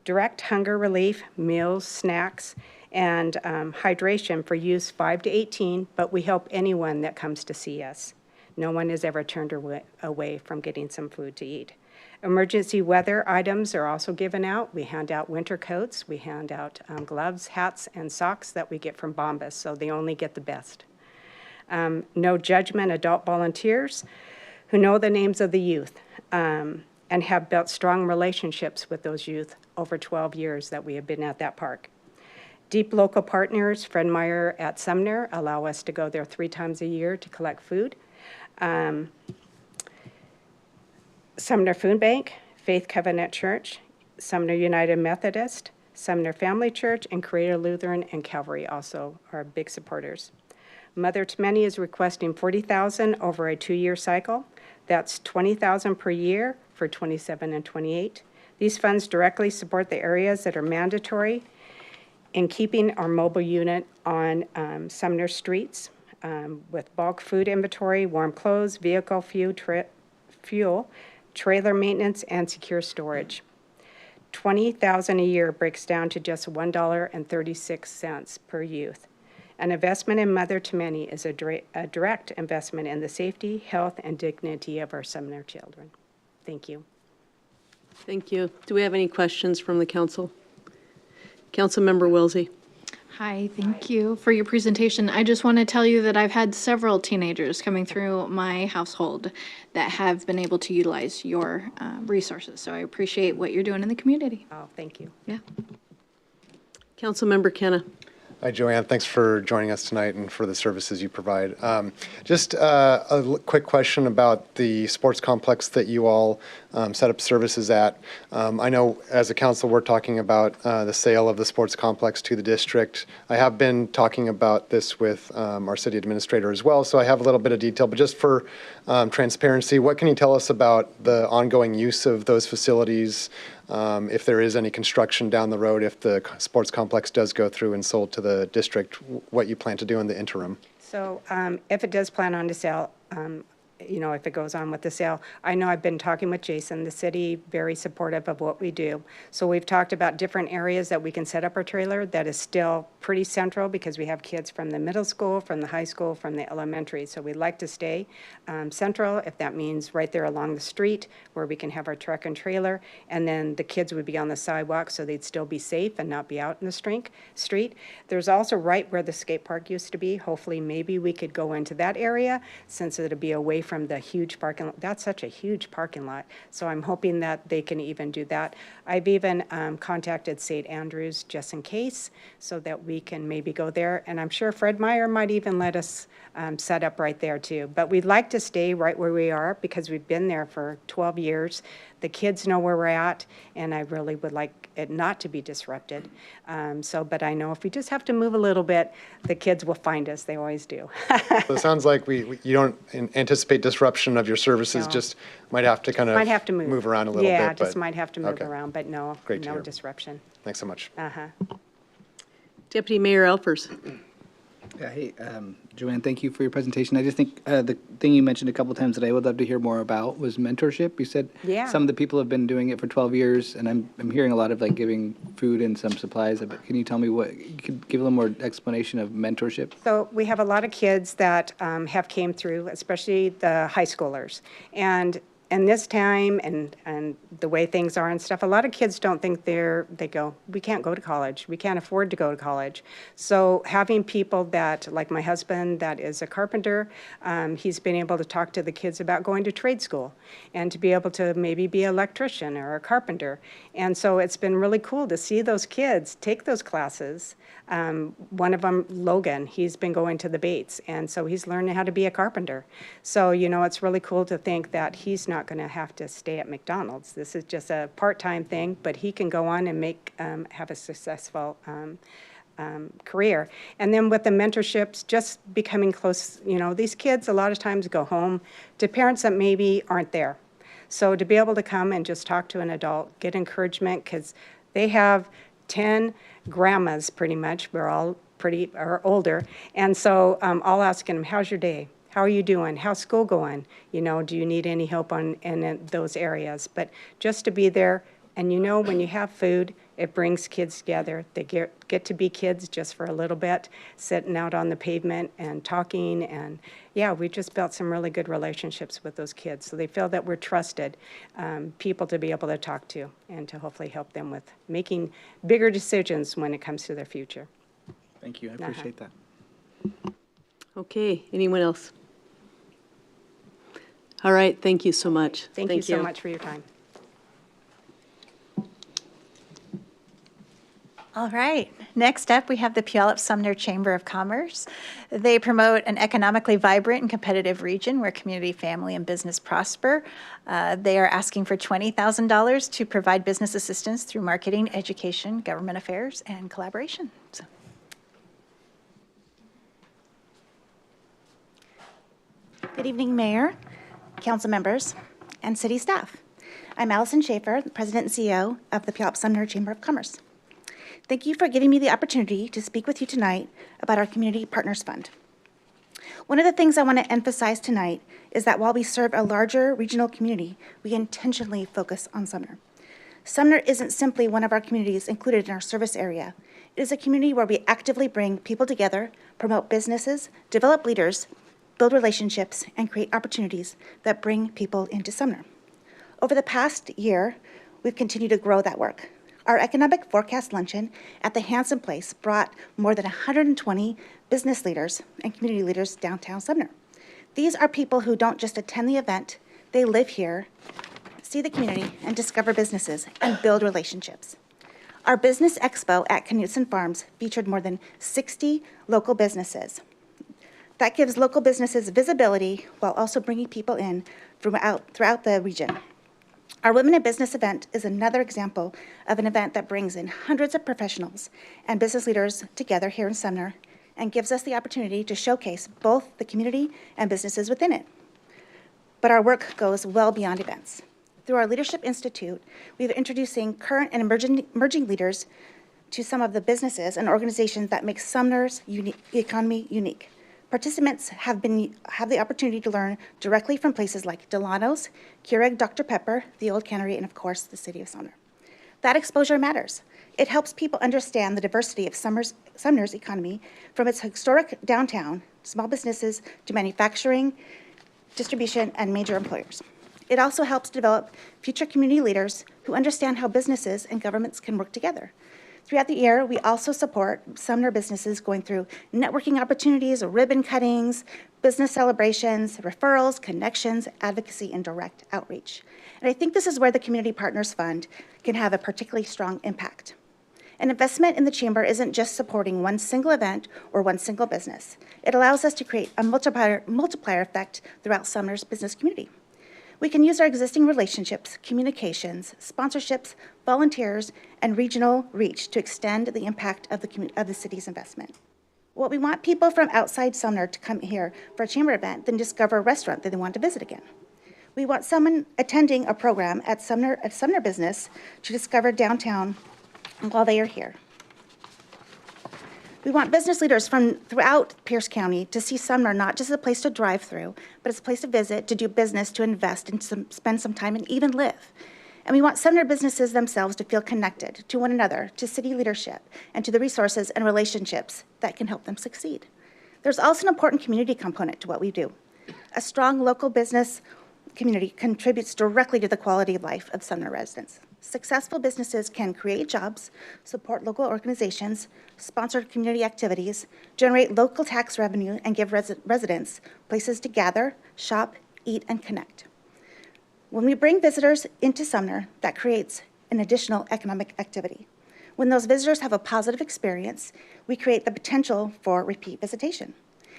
Direct hunger relief, meals, snacks, and hydration for youth 5 to 18, but we help anyone that comes to see us. No one is ever turned away from getting some food to eat. Emergency weather items are also given out. We hand out winter coats. We hand out gloves, hats, and socks that we get from Bombas, so they only get the best. No judgment adult volunteers who know the names of the youth and have built strong relationships with those youth over 12 years that we have been at that park. Deep local partners, Fred Meyer at Sumner, allow us to go there 3 times a year to collect food. Sumner Food Bank, Faith Covenant Church, Sumner United Methodist, Sumner Family Church and Creator Lutheran and Calvary also are big supporters. Mother to Many is requesting $40,000 over a 2-year cycle. That's $20,000 per year for 27 and 28. These funds directly support the areas that are mandatory in keeping our mobile unit on Sumner streets with bulk food inventory, warm clothes, vehicle fuel, trailer maintenance, and secure storage. $20,000 a year breaks down to just $1.36 per youth. An investment in Mother to Many is a direct investment in the safety, health, and dignity of our Sumner children. Thank you. Thank you. Do we have any questions from the council? Councilmember Wilsey. Hi, thank you for your presentation. I just want to tell you that I've had several teenagers coming through my household that have been able to utilize your resources. So I appreciate what you're doing in the community. Oh, thank you. Yeah. Councilmember Kenna. Hi, Joanne. Thanks for joining us tonight and for the services you provide. Just a quick question about the sports complex that you all set up services at. I know as a council we're talking about the sale of the sports complex to the district. I have been talking about this with our city administrator as well, so I have a little bit of detail. But just for transparency, what can you tell us about the ongoing use of those facilities? If there is any construction down the road, if the sports complex does go through and sold to the district, what you plan to do in the interim? So if it does plan on to sell, you know, if it goes on with the sale, I know I've been talking with Jason, the city, very supportive of what we do. So we've talked about different areas that we can set up our trailer that is still pretty central because we have kids from the middle school, from the high school, from the elementary. So we'd like to stay central, if that means right there along the street where we can have our truck and trailer. And then the kids would be on the sidewalk so they'd still be safe and not be out in the street. There's also right where the skate park used to be. Hopefully, maybe we could go into that area since it'll be away from the huge parking lot. That's such a huge parking lot. So I'm hoping that they can even do that. I've even contacted St. Andrews just in case so that we can maybe go there. And I'm sure Fred Meyer might even let us set up right there too. But we'd like to stay right where we are because we've been there for 12 years. The kids know where we're at, and I really would like it not to be disrupted. But I know if we just have to move a little bit, the kids will find us. They always do. So it sounds like you don't anticipate disruption of your services, No. just might have to kind of Might have to move around a little bit. Yeah, just but- might have to move okay. around, but no, Great to no hear. disruption. Thanks so much. Deputy Mayor Elfers. Yeah, hey, Joanne, thank you for your presentation. I just think the thing you mentioned a couple times that I would love to hear more about was mentorship. You said Yeah. some of the people have been doing it for 12 years, and I'm hearing a lot of like giving food and some supplies. But can you tell me what, you could give a little more explanation of mentorship? So we have a lot of kids that have came through, especially the high schoolers. And this time and the way things are and stuff, a lot of kids don't think they go, we can't go to college. We can't afford to go to college. So having people that, like my husband, that is a carpenter, he's been able to talk to the kids about going to trade school and to be able to maybe be an electrician or a carpenter. And so it's been really cool to see those kids take those classes. One of them, Logan, he's been going to the Bates, and so he's learning how to be a carpenter. So, you know, it's really cool to think that he's not going to have to stay at McDonald's. This is just a part-time thing, but he can go on and have a successful career. And then with the mentorships, just becoming close, you know, these kids a lot of times go home to parents that maybe aren't there. So to be able to come and just talk to an adult, get encouragement, because they have 10 grandmas pretty much. We're all pretty or older. And so I'll ask them, how's your day? How are you doing? How's school going? You know, do you need any help in those areas? But just to be there, and you know, when you have food, it brings kids together. They get to be kids just for a little bit, sitting out on the pavement and talking. And yeah, we just built some really good relationships with those kids. So they feel that we're trusted people to be able to talk to and to hopefully help them with making bigger decisions when it comes to their future. Thank you. I appreciate that. Okay, anyone else? All right, thank you so much. Thank you so much for your time. All right. Next up, we have the Puyallup-Sumner Chamber of Commerce. They promote an economically vibrant and competitive region where community, family, and business prosper. They are asking for $20,000 to provide business assistance through marketing, education, government affairs, and collaboration. So. Good evening, Mayor, council members, and city staff. I'm Allison Schaefer, the President and CEO of the Puyallup-Sumner Chamber of Commerce. Thank you for giving me the opportunity to speak with you tonight about our Community Partners Fund. One of the things I want to emphasize tonight is that while we serve a larger regional community, we intentionally focus on Sumner. Sumner isn't simply one of our communities included in our service area. It is a community where we actively bring people together, promote businesses, develop leaders, build relationships, and create opportunities that bring people into Sumner. Over the past year, we've continued to grow that work. Our Economic Forecast Luncheon at the Hanson Place brought more than 120 business leaders and community leaders downtown Sumner. These are people who don't just attend the event, they live here, see the community, and discover businesses and build relationships. Our Business Expo at Knutson Farms featured more than 60 local businesses. That gives local businesses visibility while also bringing people in throughout the region. Our Women in Business event is another example of an event that brings in hundreds of professionals and business leaders together here in Sumner and gives us the opportunity to showcase both the community and businesses within it. But our work goes well beyond events. Through our Leadership Institute, we've introducing current and emerging leaders to some of the businesses and organizations that make Sumner's economy unique. Participants have the opportunity to learn directly from places like Delano's, Keurig Dr. Pepper, the Old Cannery, and of course, the City of Sumner. That exposure matters. It helps people understand the diversity of Sumner's economy from its historic downtown, small businesses, to manufacturing, distribution, and major employers. It also helps develop future community leaders who understand how businesses and governments can work together. Throughout the year, we also support Sumner businesses going through networking opportunities, ribbon cuttings, business celebrations, referrals, connections, advocacy, and direct outreach. And I think this is where the Community Partners Fund can have a particularly strong impact. An investment in the Chamber isn't just supporting one single event or one single business. It allows us to create a multiplier effect throughout Sumner's business community. We can use our existing relationships, communications, sponsorships, volunteers, and regional reach to extend the impact of the city's investment. What we want people from outside Sumner to come here for a chamber event, then discover a restaurant that they want to visit again. We want someone attending a program at Sumner Business to discover downtown while they are here. We want business leaders from throughout Pierce County to see Sumner not just as a place to drive through, but as a place to visit, to do business, to invest, and to spend some time and even live. And we want Sumner businesses themselves to feel connected to one another, to city leadership, and to the resources and relationships that can help them succeed. There's also an important community component to what we do. A strong local business community contributes directly to the quality of life of Sumner residents. Successful businesses can create jobs, support local organizations, sponsor community activities, generate local tax revenue, and give residents places to gather, shop, eat, and connect. When we bring visitors into Sumner, that creates an additional economic activity. When those visitors have a positive experience, we create the potential for repeat visitation.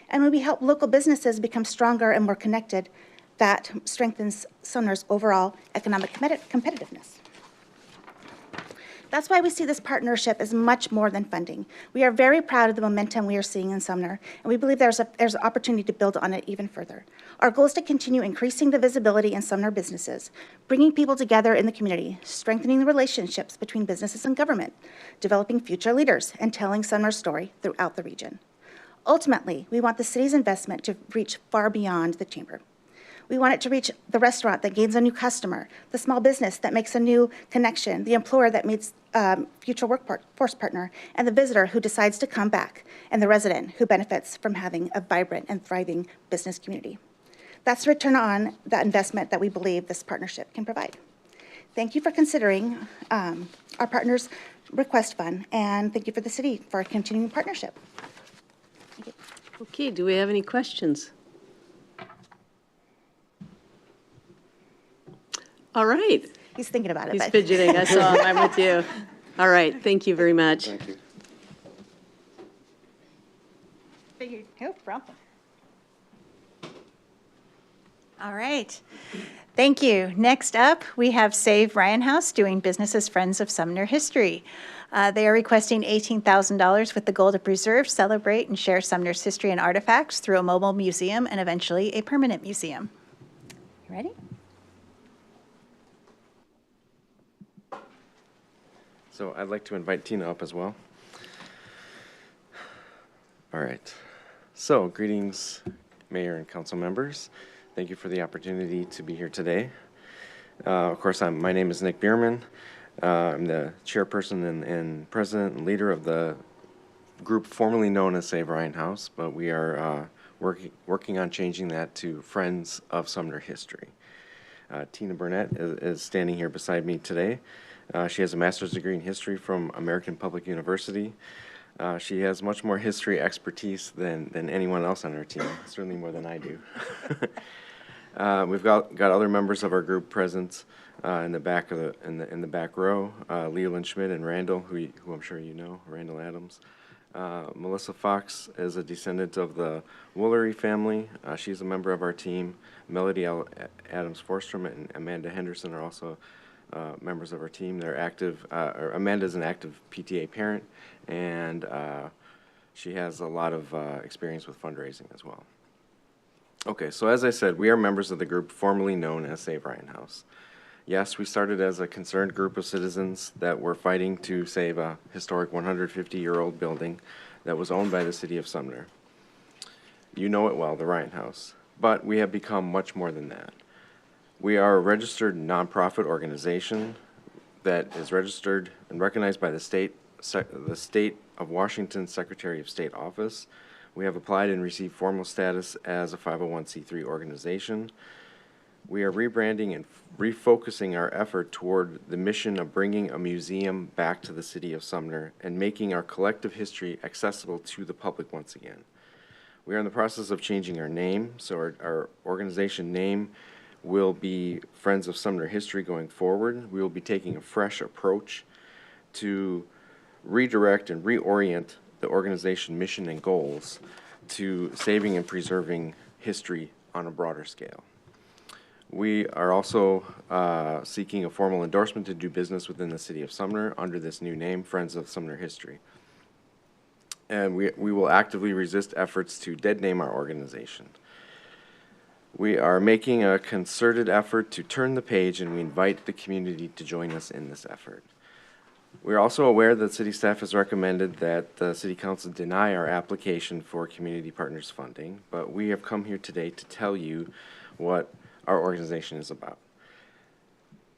And when we help local businesses become stronger and more connected, that strengthens Sumner's overall economic competitiveness. That's why we see this partnership as much more than funding. We are very proud of the momentum we are seeing in Sumner, and we believe there's an opportunity to build on it even further. Our goal is to continue increasing the visibility in Sumner businesses, bringing people together in the community, strengthening the relationships between businesses and government, developing future leaders, and telling Sumner's story throughout the region. Ultimately, we want the city's investment to reach far beyond the chamber. We want it to reach the restaurant that gains a new customer, the small business that makes a new connection, the employer that meets future workforce partner, and the visitor who decides to come back, and the resident who benefits from having a vibrant and thriving business community. That's the return on that investment that we believe this partnership can provide. Thank you for considering our partners' request fund, and thank you for the city for a continuing partnership. Okay, do we have any questions? All right. He's thinking about it. He's fidgeting. I saw him. I'm with you. All right, thank you very much. Thank you. No problem. All right. Thank you. Next up, we have Save Ryan House doing business as Friends of Sumner History. They are requesting $18,000 with the goal to preserve, celebrate, and share Sumner's history and artifacts through a mobile museum and eventually a permanent museum. You ready? So I'd like to invite Tina up as well. All right. So greetings, Mayor and council members. Thank you for the opportunity to be here today. Of course, my name is Nick Bierman. I'm the chairperson and president and leader of the group formerly known as Save Ryan House, but we are working on changing that to Friends of Sumner History. Tina Burnett is standing here beside me today. She has a master's degree in history from American Public University. She has much more history expertise than anyone else on our team, certainly more than I do. We've got other members of our group present in the back of in the back row. Leland Schmidt and Randall, who I'm sure you know, Randall Adams. Melissa Fox is a descendant of the Woolery family. She's a member of our team. Melody Adams Forstrom and Amanda Henderson are also members of our team. They're active. Amanda's an active PTA parent, and she has a lot of experience with fundraising as well. Okay, so as I said, we are members of the group formerly known as Save Ryan House. Yes, we started as a concerned group of citizens that were fighting to save a historic 150-year-old building that was owned by the city of Sumner. You know it well, the Ryan House. But we have become much more than that. We are a registered nonprofit organization that is registered and recognized by the state of Washington Secretary of State Office. We have applied and received formal status as a 501c3 organization. We are rebranding and refocusing our effort toward the mission of bringing a museum back to the city of Sumner and making our collective history accessible to the public once again. We are in the process of changing our name, so our organization name will be Friends of Sumner History going forward. We will be taking a fresh approach to redirect and reorient the organization mission and goals to saving and preserving history on a broader scale. We are also seeking a formal endorsement to do business within the city of Sumner under this new name, Friends of Sumner History. And we will actively resist efforts to dead name our organization. We are making a concerted effort to turn the page, and we invite the community to join us in this effort. We are also aware that city staff has recommended that the city council deny our application for community partners funding, but we have come here today to tell you what our organization is about.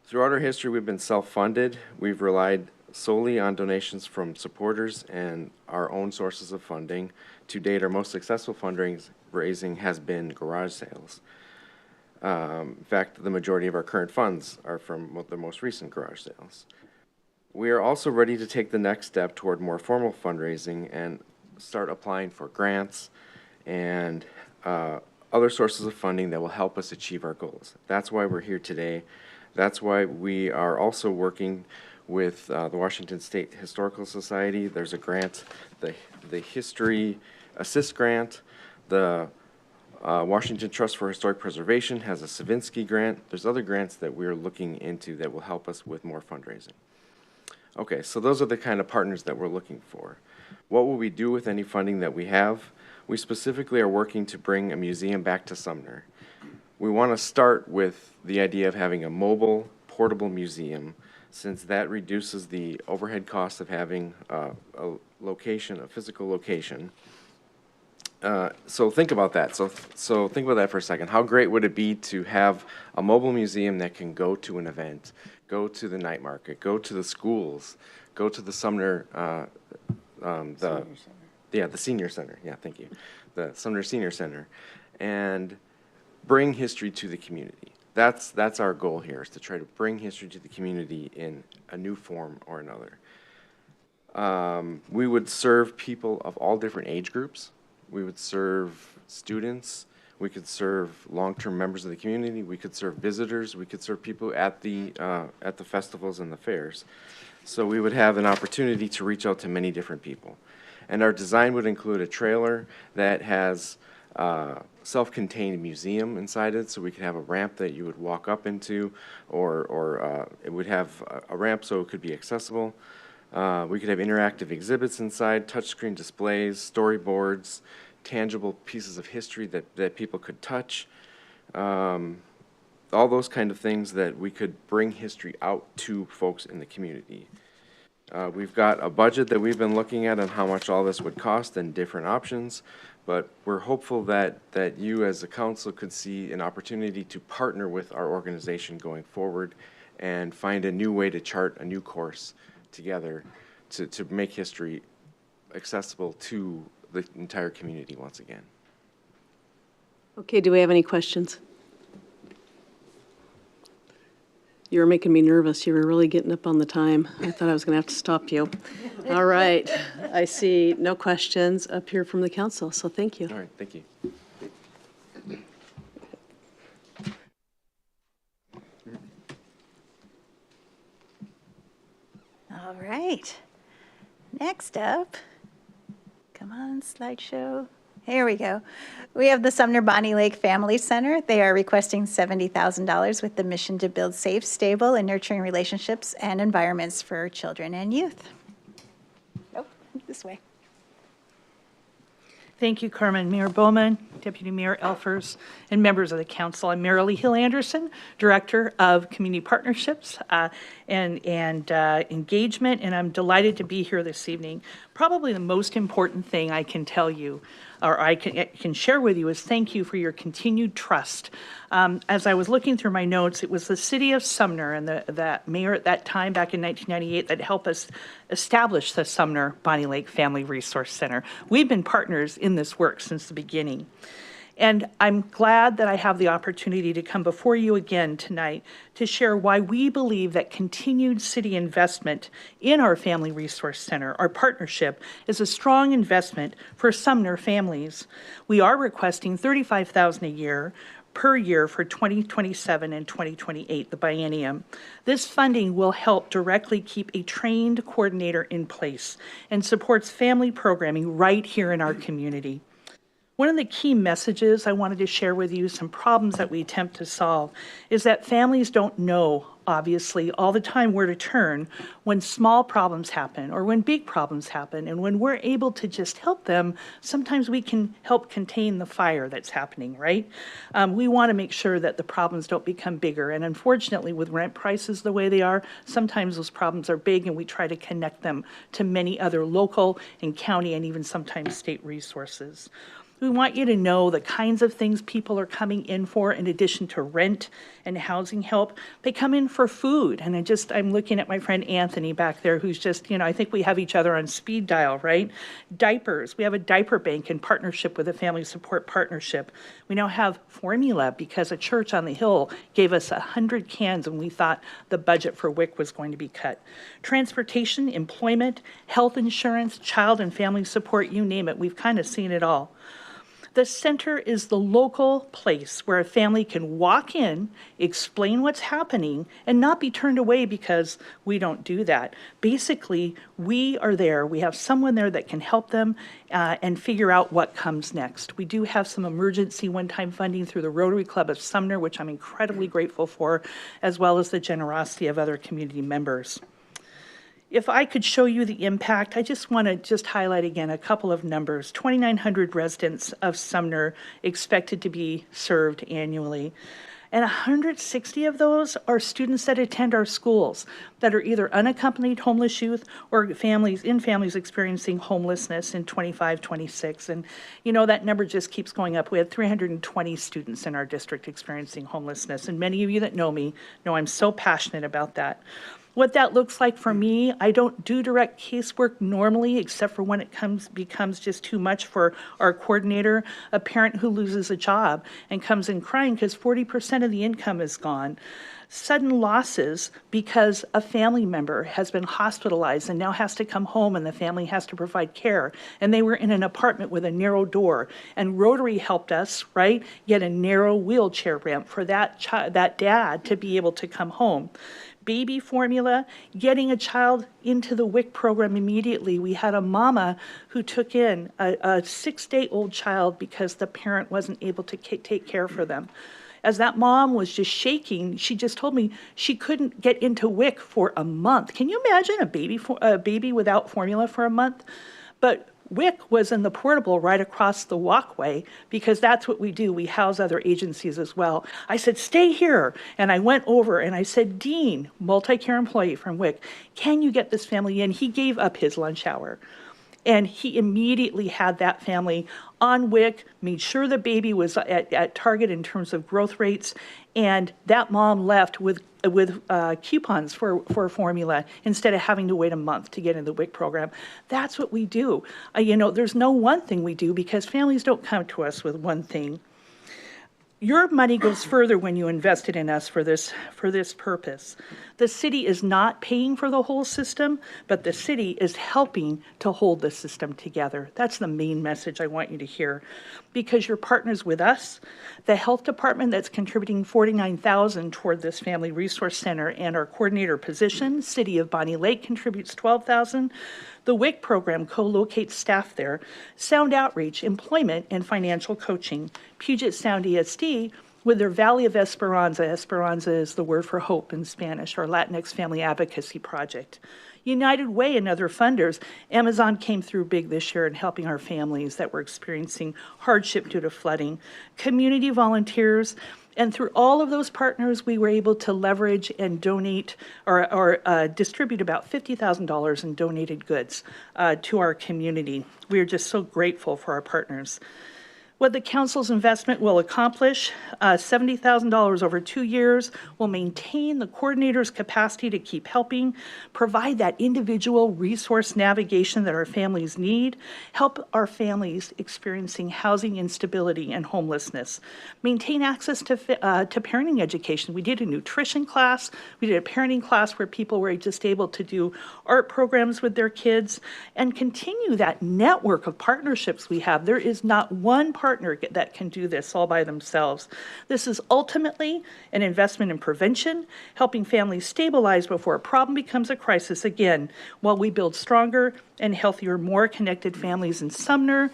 Throughout our history, we've been self-funded. We've relied solely on donations from supporters and our own sources of funding. To date, our most successful fundraising has been garage sales. In fact, the majority of our current funds are from the most recent garage sales. We are also ready to take the next step toward more formal fundraising and start applying for grants and other sources of funding that will help us achieve our goals. That's why we're here today. That's why we are also working with the Washington State Historical Society. There's a grant, the History Assist Grant. The Washington Trust for Historic Preservation has a Savinsky grant. There's other grants that we're looking into that will help us with more fundraising. Okay, so those are the kind of partners that we're looking for. What will we do with any funding that we have? We specifically are working to bring a museum back to Sumner. We want to start with the idea of having a mobile, portable museum, since that reduces the overhead cost of having a physical location. So think about that. So think about that for a second. How great would it be to have a mobile museum that can go to an event, go to the night market, go to the schools, go to the Sumner, the Senior Center. Yeah, thank you. The Sumner Senior Center, and bring history to the community. That's our goal here, is to try to bring history to the community in a new form or another. We would serve people of all different age groups. We would serve students. We could serve long-term members of the community. We could serve visitors. We could serve people at the festivals and the fairs. So we would have an opportunity to reach out to many different people. And our design would include a trailer that has self-contained museum inside it, so we could have a ramp that you would walk up into, or it would have a ramp so it could be accessible. We could have interactive exhibits inside, touchscreen displays, storyboards, tangible pieces of history that people could touch. All those kind of things that we could bring history out to folks in the community. We've got a budget that we've been looking at on how much all this would cost and different options, but we're hopeful that you as a council could see an opportunity to partner with our organization going forward and find a new way to chart a new course together to make history accessible to the entire community once again. Okay, do we have any questions? You were making me nervous. You were really getting up on the time. I thought I was going to have to stop you. All right. I see no questions up here from the council, so thank you. All right, thank you. All right. Next up, come on, slideshow. Here we go. We have the Sumner Bonnie Lake Family Center. They are requesting $70,000 with the mission to build safe, stable, and nurturing relationships and environments for children and youth. Oh, this way. Thank you, Carmen. Mayor Bowman, Deputy Mayor Elfers, and members of the council. I'm Marilee Hill Anderson, Director of Community Partnerships and Engagement, and I'm delighted to be here this evening. Probably the most important thing I can tell you, or I can share with you, is thank you for your continued trust. As I was looking through my notes, it was the city of Sumner and that mayor at that time, back in 1998, that helped us establish the Sumner Bonnie Lake Family Resource Center. We've been partners in this work since the beginning. And I'm glad that I have the opportunity to come before you again tonight to share why we believe that continued city investment in our Family Resource Center, our partnership, is a strong investment for Sumner families. We are requesting $35,000 a year per year for 2027 and 2028, the biennium. This funding will help directly keep a trained coordinator in place and supports family programming right here in our community. One of the key messages I wanted to share with you, some problems that we attempt to solve, is that families don't know, obviously, all the time where to turn when small problems happen or when big problems happen. And when we're able to just help them, sometimes we can help contain the fire that's happening, right? We want to make sure that the problems don't become bigger. And unfortunately, with rent prices the way they are, sometimes those problems are big, and we try to connect them to many other local and county and even sometimes state resources. We want you to know the kinds of things people are coming in for in addition to rent and housing help. They come in for food. And I'm looking at my friend Anthony back there, who's just, I think we have each other on speed dial, right? Diapers. We have a diaper bank in partnership with a Family Support Partnership. We now have formula because a church on the hill gave us 100 cans when we thought the budget for WIC was going to be cut. Transportation, employment, health insurance, child and family support, you name it. We've kind of seen it all. The center is the local place where a family can walk in, explain what's happening, and not be turned away because we don't do that. Basically, we are there. We have someone there that can help them and figure out what comes next. We do have some emergency one-time funding through the Rotary Club of Sumner, which I'm incredibly grateful for, as well as the generosity of other community members. If I could show you the impact, I just want to highlight again a couple of numbers. 2,900 residents of Sumner expected to be served annually. And 160 of those are students that attend our schools that are either unaccompanied homeless youth or families experiencing homelessness in 25-26. And that number just keeps going up. We had 320 students in our district experiencing homelessness. And many of you that know me know I'm so passionate about that. What that looks like for me, I don't do direct casework normally, except for when it becomes just too much for our coordinator, a parent who loses a job and comes in crying because 40% of the income is gone. sudden losses because a family member has been hospitalized and now has to come home and the family has to provide care. And they were in an apartment with a narrow door. And Rotary helped us, right, get a narrow wheelchair ramp for that dad to be able to come home. Baby formula, getting a child into the WIC program immediately. We had a mama who took in a 6-day-old child because the parent wasn't able to take care for them. As that mom was just shaking, she just told me she couldn't get into WIC for a month. Can you imagine a baby without formula for a month? But WIC was in the portable right across the walkway because that's what we do. We house other agencies as well. I said, stay here. And I went over and I said, Dean, multi-care employee from WIC, can you get this family in? He gave up his lunch hour. And he immediately had that family on WIC, made sure the baby was at target in terms of growth rates, and that mom left with coupons for formula instead of having to wait a month to get in the WIC program. That's what we do. There's no one thing we do because families don't come to us with one thing. Your money goes further when you invest it in us for this purpose. The city is not paying for the whole system, but the city is helping to hold the system together. That's the main message I want you to hear. Because you're partners with us, the health department that's contributing $49,000 toward this family resource center and our coordinator position, City of Bonnie Lake contributes $12,000. The WIC program co-locates staff there, Sound Outreach, employment, and financial coaching. Puget Sound ESD with their Valley of Esperanza. Esperanza is the word for hope in Spanish, our Latinx family advocacy project. United Way and other funders. Amazon came through big this year in helping our families that were experiencing hardship due to flooding. Community volunteers. And through all of those partners, we were able to leverage and donate or distribute about $50,000 in donated goods to our community. We are just so grateful for our partners. What the council's investment will accomplish, $70,000 over 2 years, will maintain the coordinator's capacity to keep helping, provide that individual resource navigation that our families need, help our families experiencing housing instability and homelessness, maintain access to parenting education. We did a nutrition class, we did a parenting class where people were just able to do art programs with their kids, and continue that network of partnerships we have. There is not one partner that can do this all by themselves. This is ultimately an investment in prevention, helping families stabilize before a problem becomes a crisis again, while we build stronger and healthier, more connected families in Sumner.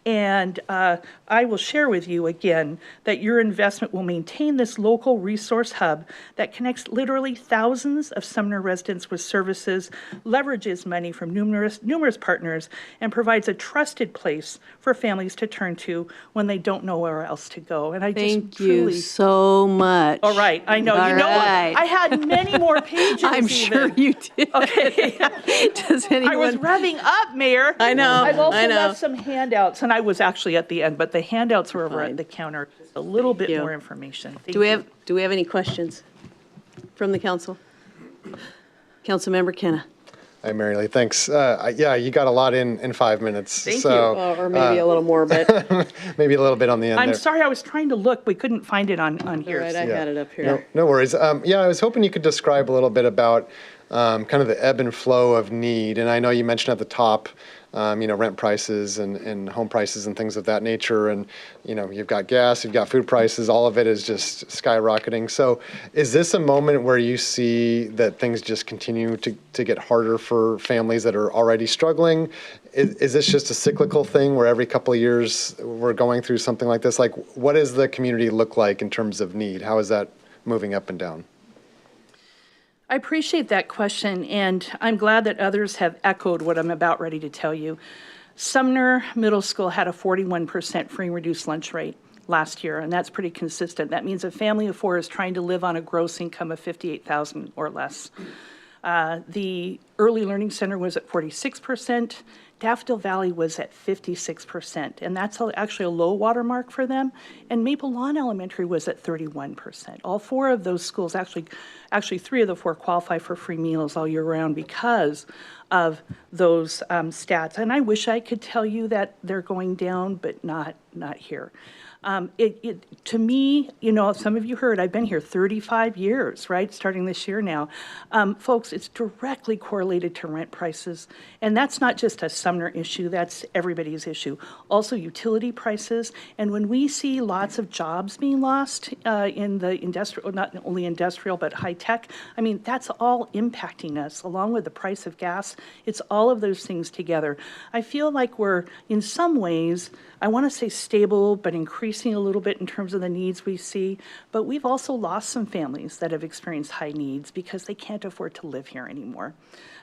And I will share with you again that your investment will maintain this local resource hub that connects literally thousands of Sumner residents with services, leverages money from numerous partners, and provides a trusted place for families to turn to when they don't know where else to go. And I Thank you so much. All right, I know. All you know right. what? I had many more pages. I'm sure you did. Okay. Does anyone? I was revving up, Mayor. I know. I've also I know. left some handouts, and I was actually at the end, but the handouts were over at the counter. Just a little bit more information. Thank Do we you. have any questions from the council? Councilmember Kenna. Hi, Mary Lee. Thanks. Yeah, you got a lot in 5 minutes. Thank so, you. Or maybe a little more, but. maybe a little bit on the end I'm there. sorry, I was trying to look. We couldn't find it on here. Right, I had it up here. No worries. Yeah, I was hoping you could describe a little bit about kind of the ebb and flow of need. And I know you mentioned at the top, rent prices and home prices and things of that nature. And, you've got gas, you've got food prices, all of it is just skyrocketing. So is this a moment where you see that things just continue to get harder for families that are already struggling? Is this just a cyclical thing where every couple of years we're going through something like this? Like, what does the community look like in terms of need? How is that moving up and down? I appreciate that question, and I'm glad that others have echoed what I'm about ready to tell you. Sumner Middle School had a 41% free and reduced lunch rate last year, and that's pretty consistent. That means a family of 4 is trying to live on a gross income of $58,000 or less. The Early Learning Center was at 46%. Daffodil Valley was at 56%, and that's actually a low water mark for them. And Maple Lawn Elementary was at 31%. All 4 of those schools, actually 3 of the 4 qualify for free meals all year round because of those stats. And I wish I could tell you that they're going down, but not here. To me, some of you heard, I've been here 35 years, right, starting this year now. Folks, it's directly correlated to rent prices, and that's not just a Sumner issue, that's everybody's issue. Also utility prices, and when we see lots of jobs being lost in the industrial, not only industrial, but high tech, I mean, that's all impacting us, along with the price of gas. It's all of those things together. I feel like we're, in some ways, I want to say stable, but increasing a little bit in terms of the needs we see. But we've also lost some families that have experienced high needs because they can't afford to live here anymore.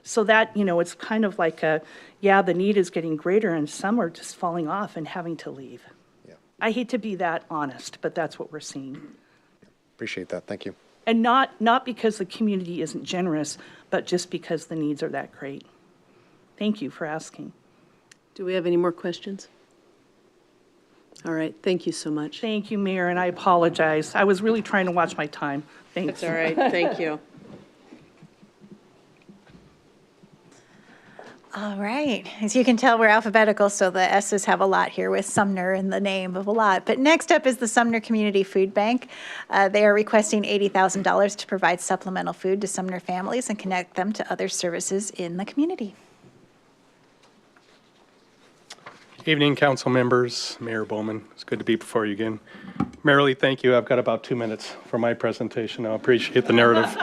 So that, it's kind of like the need is getting greater and some are just falling off and having to leave. Yeah. I hate to be that honest, but that's what we're seeing. Appreciate that. Thank you. And not because the community isn't generous, but just because the needs are that great. Thank you for asking. Do we have any more questions? All right, thank you so much. Thank you, Mayor, and I apologize. I was really trying to watch my time. Thanks. That's all right, thank you. All right. As you can tell, we're alphabetical, so the S's have a lot here with Sumner in the name of a lot. But next up is the Sumner Community Food Bank. They are requesting $80,000 to provide supplemental food to Sumner families and connect them to other services in the community. Evening, council members, Mayor Bowman. It's good to be before you again. Marilee, thank you. I've got about 2 minutes for my presentation. I appreciate the narrative.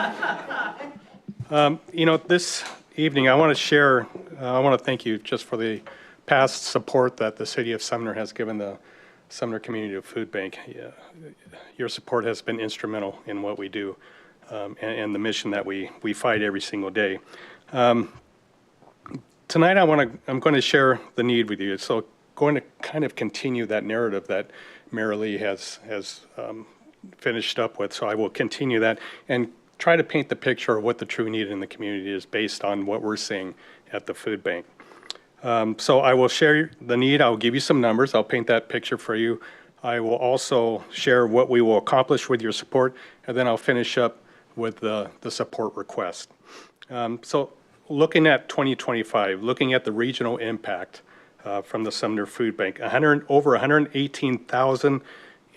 This evening, I want to thank you just for the past support that the city of Sumner has given the Sumner Community Food Bank. Your support has been instrumental in what we do and the mission that we fight every single day. Tonight, I'm going to share the need with you. So going to kind of continue that narrative that Marilee has finished up with. So I will continue that and try to paint the picture of what the true need in the community is based on what we're seeing at the food bank. So I will share the need. I'll give you some numbers. I'll paint that picture for you. I will also share what we will accomplish with your support, and then I'll finish up with the support request. So looking at 2025, looking at the regional impact from the Sumner Food Bank, over 118,000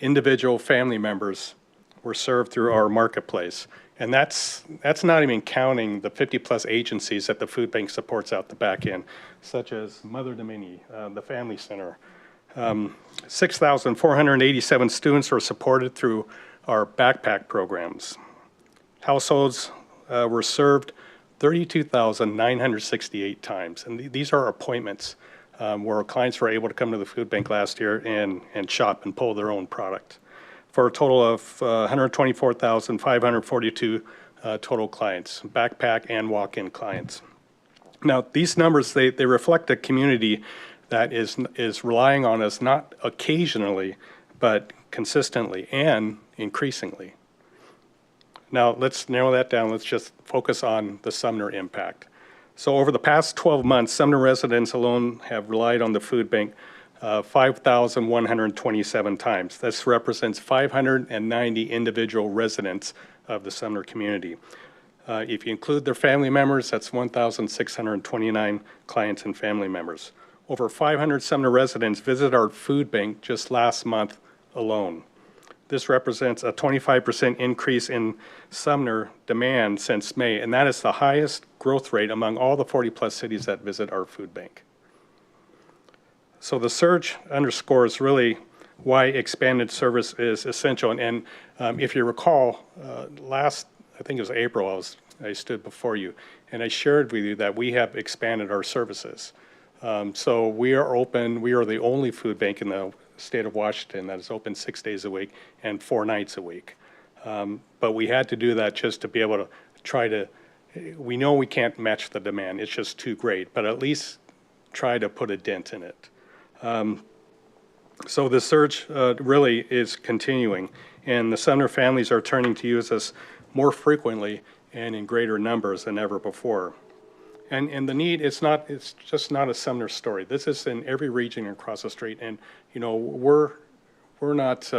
individual family members were served through our marketplace. And that's not even counting the 50-plus agencies that the food bank supports out the back end, such as Mother Domini, the Family Center. 6,487 students were supported through our backpack programs. Households were served 32,968 times. And these are appointments where clients were able to come to the food bank last year and shop and pull their own product, for a total of 124,542 total clients, backpack and walk-in clients. Now, these numbers, they reflect a community that is relying on us not occasionally, but consistently and increasingly. Now, let's narrow that down. Let's just focus on the Sumner impact. So over the past 12 months, Sumner residents alone have relied on the food bank 5,127 times. This represents 590 individual residents of the Sumner community. If you include their family members, that's 1,629 clients and family members. Over 500 Sumner residents visit our food bank just last month alone. This represents a 25% increase in Sumner demand since May, and that is the highest growth rate among all the 40-plus cities that visit our food bank. So the surge underscores really why expanded service is essential. And if you recall, I think it was April, I stood before you, and I shared with you that we have expanded our services. So we are open, we are the only food bank in the state of Washington that is open 6 days a week and 4 nights a week. But we had to do that just to be able to we know we can't match the demand, it's just too great, but at least try to put a dent in it. So the surge really is continuing, and the Sumner families are turning to use us more frequently and in greater numbers than ever before. And the need, it's just not a Sumner story. This is in every region across the street, and we're not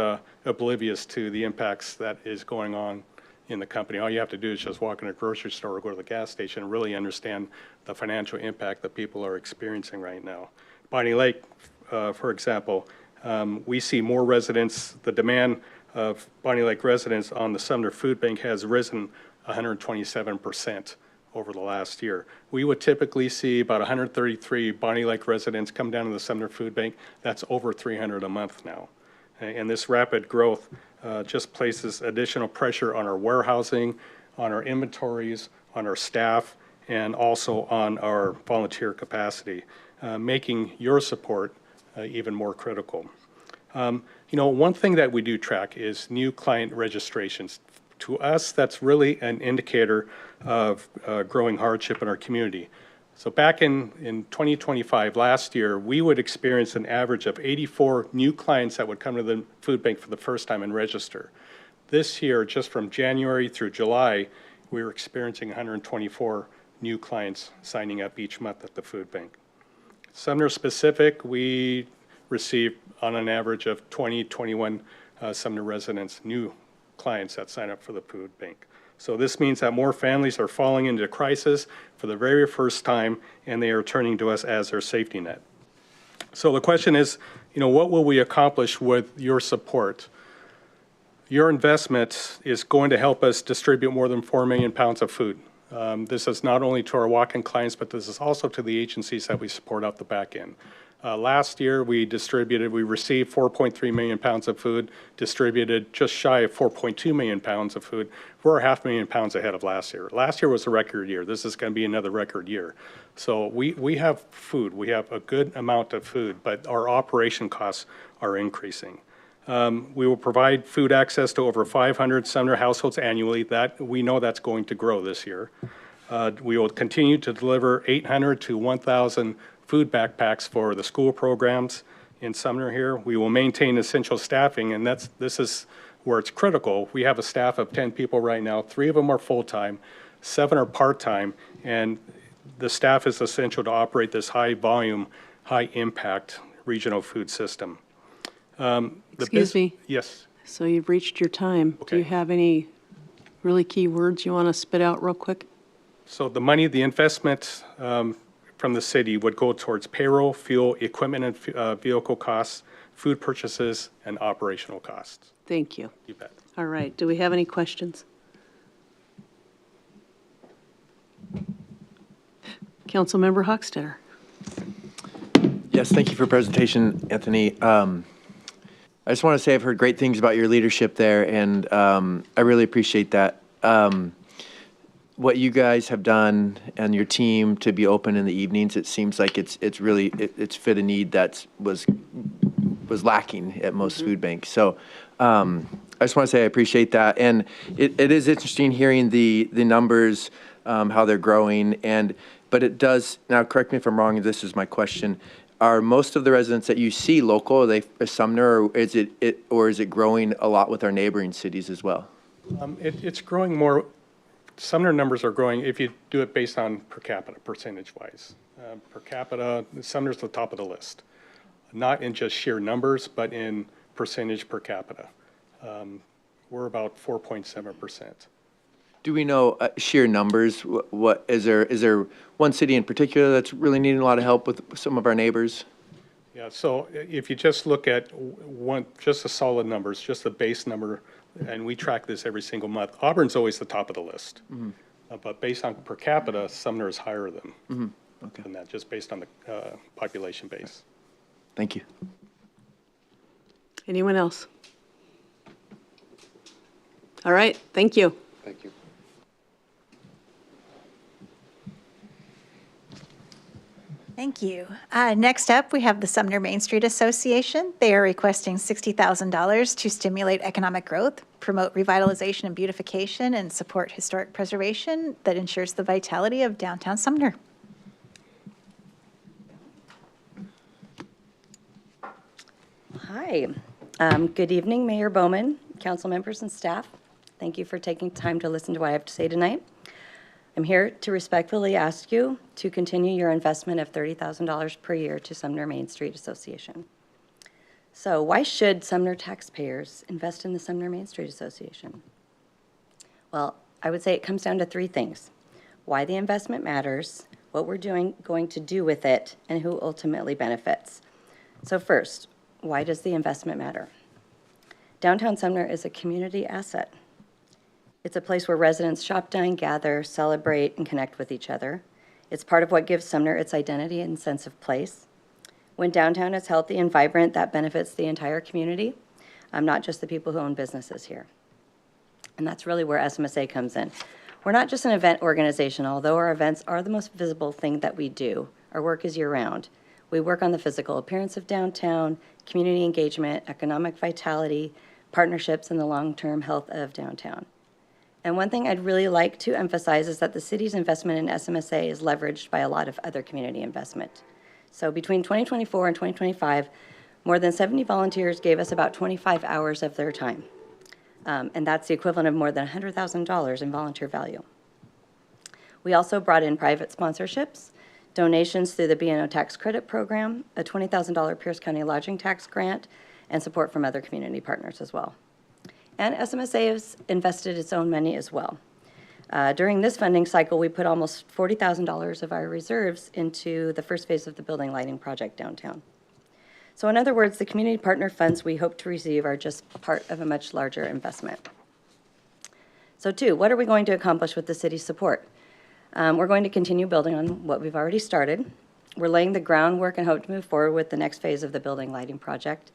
oblivious to the impacts that is going on in the company. All you have to do is just walk in a grocery store or go to the gas station and really understand the financial impact that people are experiencing right now. Bonnie Lake, for example, We see more residents, the demand of Bonnie Lake residents on the Sumner Food Bank has risen 127% over the last year. We would typically see about 133 Bonnie Lake residents come down to the Sumner Food Bank. That's over 300 a month now. And this rapid growth just places additional pressure on our warehousing, on our inventories, on our staff, and also on our volunteer capacity, making your support even more critical. One thing that we do track is new client registrations. To us, that's really an indicator of growing hardship in our community. So back in 2025, last year, we would experience an average of 84 new clients that would come to the food bank for the first time and register. This year, just from January through July, we were experiencing 124 new clients signing up each month at the food bank. Sumner specific, we receive on an average of 21 Sumner residents, new clients that sign up for the food bank. So this means that more families are falling into crisis for the very first time, and they are turning to us as their safety net. So the question is, what will we accomplish with your support? Your investment is going to help us distribute more than 4 million pounds of food. This is not only to our walk-in clients, but this is also to the agencies that we support out the back end. Last year, we received 4.3 million pounds of food, distributed just shy of 4.2 million pounds of food. We're 500,000 pounds ahead of last year. Last year was a record year. This is going to be another record year. So we have food. We have a good amount of food, but our operation costs are increasing. We will provide food access to over 500 Sumner households annually. We know that's going to grow this year. We will continue to deliver 800 to 1,000 food backpacks for the school programs in Sumner here. We will maintain essential staffing, and this is where it's critical. We have a staff of 10 people right now. 3 of them are full-time, 7 are part-time, and the staff is essential to operate this high-volume, high-impact regional food system. Excuse me. Yes. So you've reached your time. Okay. Do you have any really key words you want to spit out real quick? So the money, the investment from the city would go towards payroll, fuel, equipment and vehicle costs, food purchases, and operational costs. Thank you. You bet. All right. Do we have any questions? Councilmember Hochstetter. Yes, thank you for your presentation, Anthony. I just want to say I've heard great things about your leadership there, and I really appreciate that. What you guys have done and your team to be open in the evenings, it seems like it's fit a need that was lacking at most food banks. So I just want to say I appreciate that, and it is interesting hearing the numbers, how they're growing, but it does, now correct me if I'm wrong, this is my question. Are most of the residents that you see local, are they Sumner, or is it growing a lot with our neighboring cities as well? It's growing more. Sumner numbers are growing if you do it based on per capita, percentage-wise. Per capita, Sumner's the top of the list. Not in just sheer numbers, but in percentage per capita. We're about 4.7%. Do we know sheer numbers? What is there one city in particular that's really needing a lot of help with some of our neighbors? Yeah, so if you just look at just the solid numbers, just the base number, and we track this every single month, Auburn's always the top of the list. Mm-hmm. But based on per capita, Sumner is higher than Okay. that, just based on the population base. Thank you. Anyone else? All right. Thank you. Thank you. Thank you. Next up, we have the Sumner Main Street Association. They are requesting $60,000 to stimulate economic growth, promote revitalization and beautification, and support historic preservation that ensures the vitality of downtown Sumner. Hi. Good evening, Mayor Bowman, council members and staff. Thank you for taking time to listen to what I have to say tonight. I'm here to respectfully ask you to continue your investment of $30,000 per year to Sumner Main Street Association. So why should Sumner taxpayers invest in the Sumner Main Street Association? Well, I would say it comes down to 3 things: why the investment matters, what we're going to do with it, and who ultimately benefits. So first, why does the investment matter? Downtown Sumner is a community asset. It's a place where residents shop, dine, gather, celebrate, and connect with each other. It's part of what gives Sumner its identity and sense of place. When downtown is healthy and vibrant, that benefits the entire community, not just the people who own businesses here. And that's really where SMSA comes in. We're not just an event organization, although our events are the most visible thing that we do. Our work is year-round. We work on the physical appearance of downtown, community engagement, economic vitality, partnerships, and the long-term health of downtown. And one thing I'd really like to emphasize is that the city's investment in SMSA is leveraged by a lot of other community investment. So between 2024 and 2025, more than 70 volunteers gave us about 25 hours of their time. And that's the equivalent of more than $100,000 in volunteer value. We also brought in private sponsorships, donations through the B&O tax credit program, a $20,000 Pierce County lodging tax grant, and support from other community partners as well. And SMSA has invested its own money as well. During this funding cycle, we put almost $40,000 of our reserves into the first phase of the building lighting project downtown. So in other words, the community partner funds we hope to receive are just part of a much larger investment. So 2, what are we going to accomplish with the city's support? We're going to continue building on what we've already started. We're laying the groundwork and hope to move forward with the next phase of the building lighting project.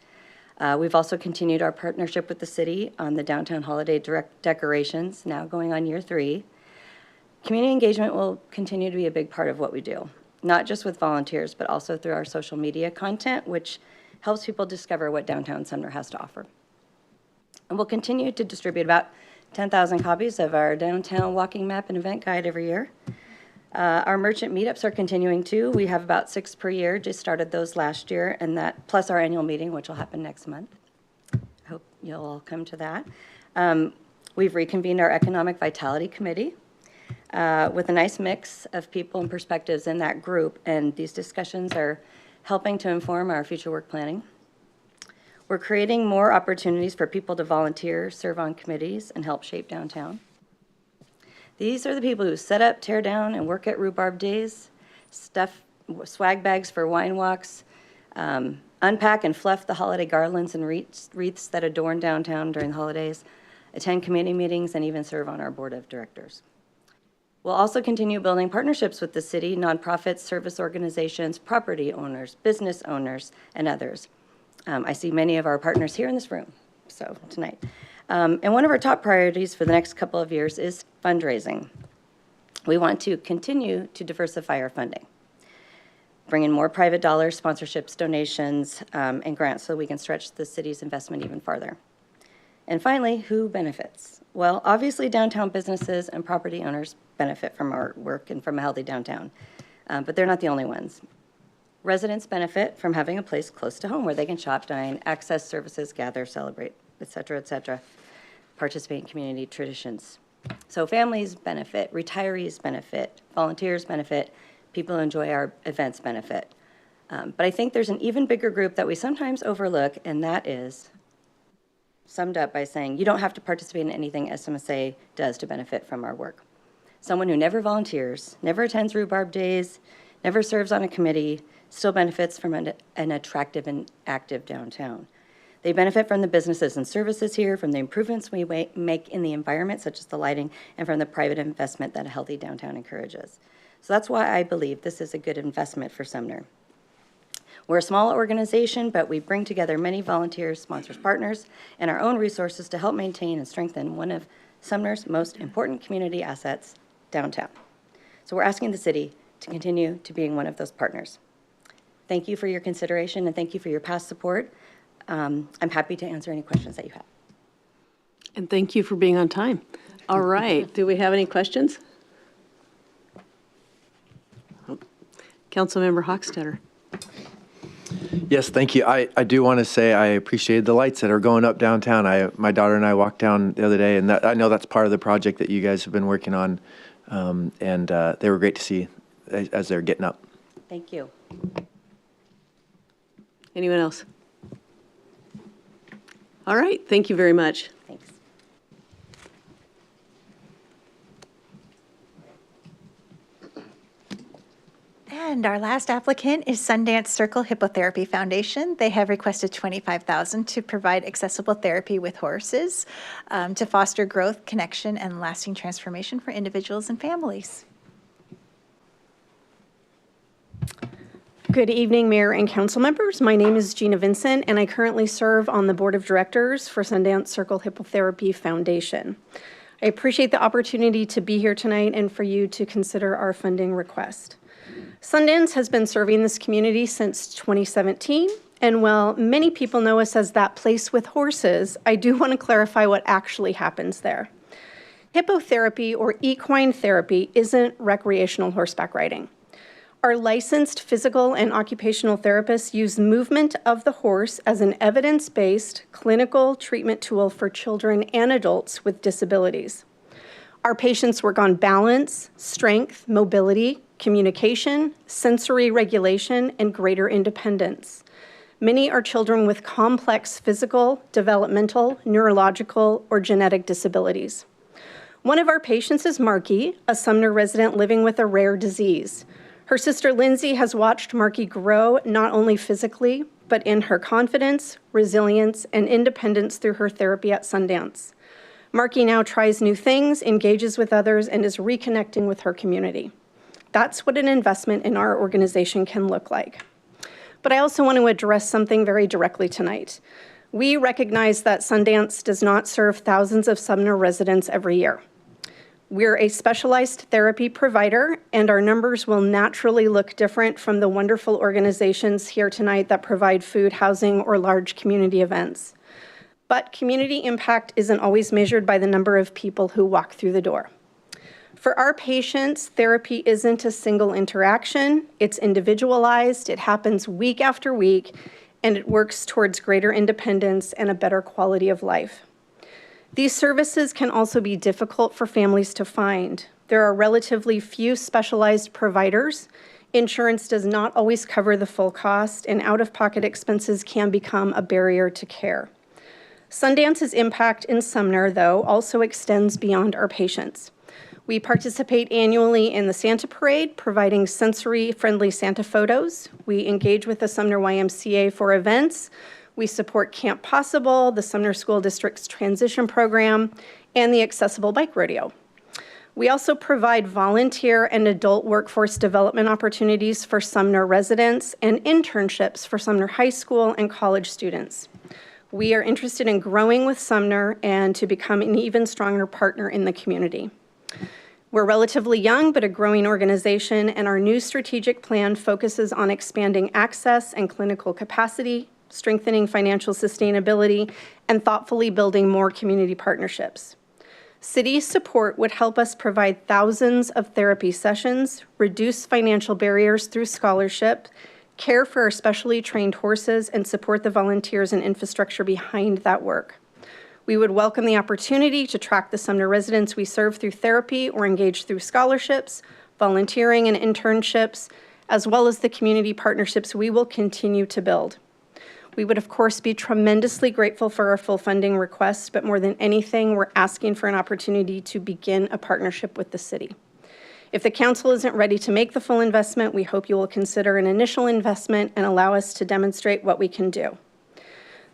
We've also continued our partnership with the city on the downtown holiday decorations, now going on year 3. Community engagement will continue to be a big part of what we do, not just with volunteers, but also through our social media content, which helps people discover what downtown Sumner has to offer. And we'll continue to distribute about 10,000 copies of our downtown walking map and event guide every year. Our merchant meetups are continuing too. We have about 6 per year, just started those last year, and that plus our annual meeting, which will happen next month. I hope you'll all come to that. We've reconvened our Economic Vitality Committee with a nice mix of people and perspectives in that group, and these discussions are helping to inform our future work planning. We're creating more opportunities for people to volunteer, serve on committees, and help shape downtown. These are the people who set up, tear down, and work at Rhubarb Days, stuff swag bags for wine walks, unpack and fluff the holiday garlands and wreaths that adorn downtown during the holidays, attend committee meetings, and even serve on our board of directors. We'll also continue building partnerships with the city, nonprofits, service organizations, property owners, business owners, and others. I see many of our partners here in this room, so tonight. And one of our top priorities for the next couple of years is fundraising. We want to continue to diversify our funding, bring in more private dollars, sponsorships, donations, and grants so we can stretch the city's investment even farther. And finally, who benefits? Well, obviously downtown businesses and property owners benefit from our work and from a healthy downtown, but they're not the only ones. Residents benefit from having a place close to home where they can shop, dine, access services, gather, celebrate, et cetera, participate in community traditions. So families benefit, retirees benefit, volunteers benefit, people who enjoy our events benefit. But I think there's an even bigger group that we sometimes overlook, and that is summed up by saying you don't have to participate in anything SMSA does to benefit from our work. Someone who never volunteers, never attends Rhubarb Days, never serves on a committee, still benefits from an attractive and active downtown. They benefit from the businesses and services here, from the improvements we make in the environment, such as the lighting, and from the private investment that a healthy downtown encourages. So that's why I believe this is a good investment for Sumner. We're a small organization, but we bring together many volunteers, sponsors, partners, and our own resources to help maintain and strengthen one of Sumner's most important community assets, downtown. So we're asking the city to continue to being one of those partners. Thank you for your consideration, and thank you for your past support. I'm happy to answer any questions that you have. And thank you for being on time. All right, do we have any questions? Councilmember Hochstetter. Yes, thank you. I do want to say I appreciate the lights that are going up downtown. My daughter and I walked down the other day, and I know that's part of the project that you guys have been working on, and they were great to see as they're getting up. Thank you. Anyone else? All right, thank you very much. Thanks. And our last applicant is Sundance Circle Hippotherapy Foundation. They have requested $25,000 to provide accessible therapy with horses to foster growth, connection, and lasting transformation for individuals and families. Good evening, Mayor and Council members. My name is Gina Vincent, and I currently serve on the Board of Directors for Sundance Circle Hippotherapy Foundation. I appreciate the opportunity to be here tonight and for you to consider our funding request. Sundance has been serving this community since 2017, and while many people know us as that place with horses, I do want to clarify what actually happens there. Hippotherapy or equine therapy isn't recreational horseback riding. Our licensed physical and occupational therapists use movement of the horse as an evidence-based clinical treatment tool for children and adults with disabilities. Our patients work on balance, strength, mobility, communication, sensory regulation, and greater independence. Many are children with complex physical, developmental, neurological, or genetic disabilities. One of our patients is Marky, a Sumner resident living with a rare disease. Her sister Lindsay has watched Marky grow not only physically, but in her confidence, resilience, and independence through her therapy at Sundance. Marky now tries new things, engages with others, and is reconnecting with her community. That's what an investment in our organization can look like. But I also want to address something very directly tonight. We recognize that Sundance does not serve thousands of Sumner residents every year. We're a specialized therapy provider, and our numbers will naturally look different from the wonderful organizations here tonight that provide food, housing, or large community events. But community impact isn't always measured by the number of people who walk through the door. For our patients, therapy isn't a single interaction. It's individualized, it happens week after week, and it works towards greater independence and a better quality of life. These services can also be difficult for families to find. There are relatively few specialized providers. Insurance does not always cover the full cost, and out-of-pocket expenses can become a barrier to care. Sundance's impact in Sumner, though, also extends beyond our patients. We participate annually in the Santa Parade, providing sensory-friendly Santa photos. We engage with the Sumner YMCA for events. We support Camp Possible, the Sumner School District's transition program, and the Accessible Bike Rodeo. We also provide volunteer and adult workforce development opportunities for Sumner residents and internships for Sumner High School and college students. We are interested in growing with Sumner and to become an even stronger partner in the community. We're relatively young, but a growing organization, and our new strategic plan focuses on expanding access and clinical capacity, strengthening financial sustainability, and thoughtfully building more community partnerships. City support would help us provide thousands of therapy sessions, reduce financial barriers through scholarship, care for our specially trained horses, and support the volunteers and infrastructure behind that work. We would welcome the opportunity to track the Sumner residents we serve through therapy or engage through scholarships, volunteering, and internships, as well as the community partnerships we will continue to build. We would, of course, be tremendously grateful for our full funding request, but more than anything, we're asking for an opportunity to begin a partnership with the city. If the council isn't ready to make the full investment, we hope you will consider an initial investment and allow us to demonstrate what we can do.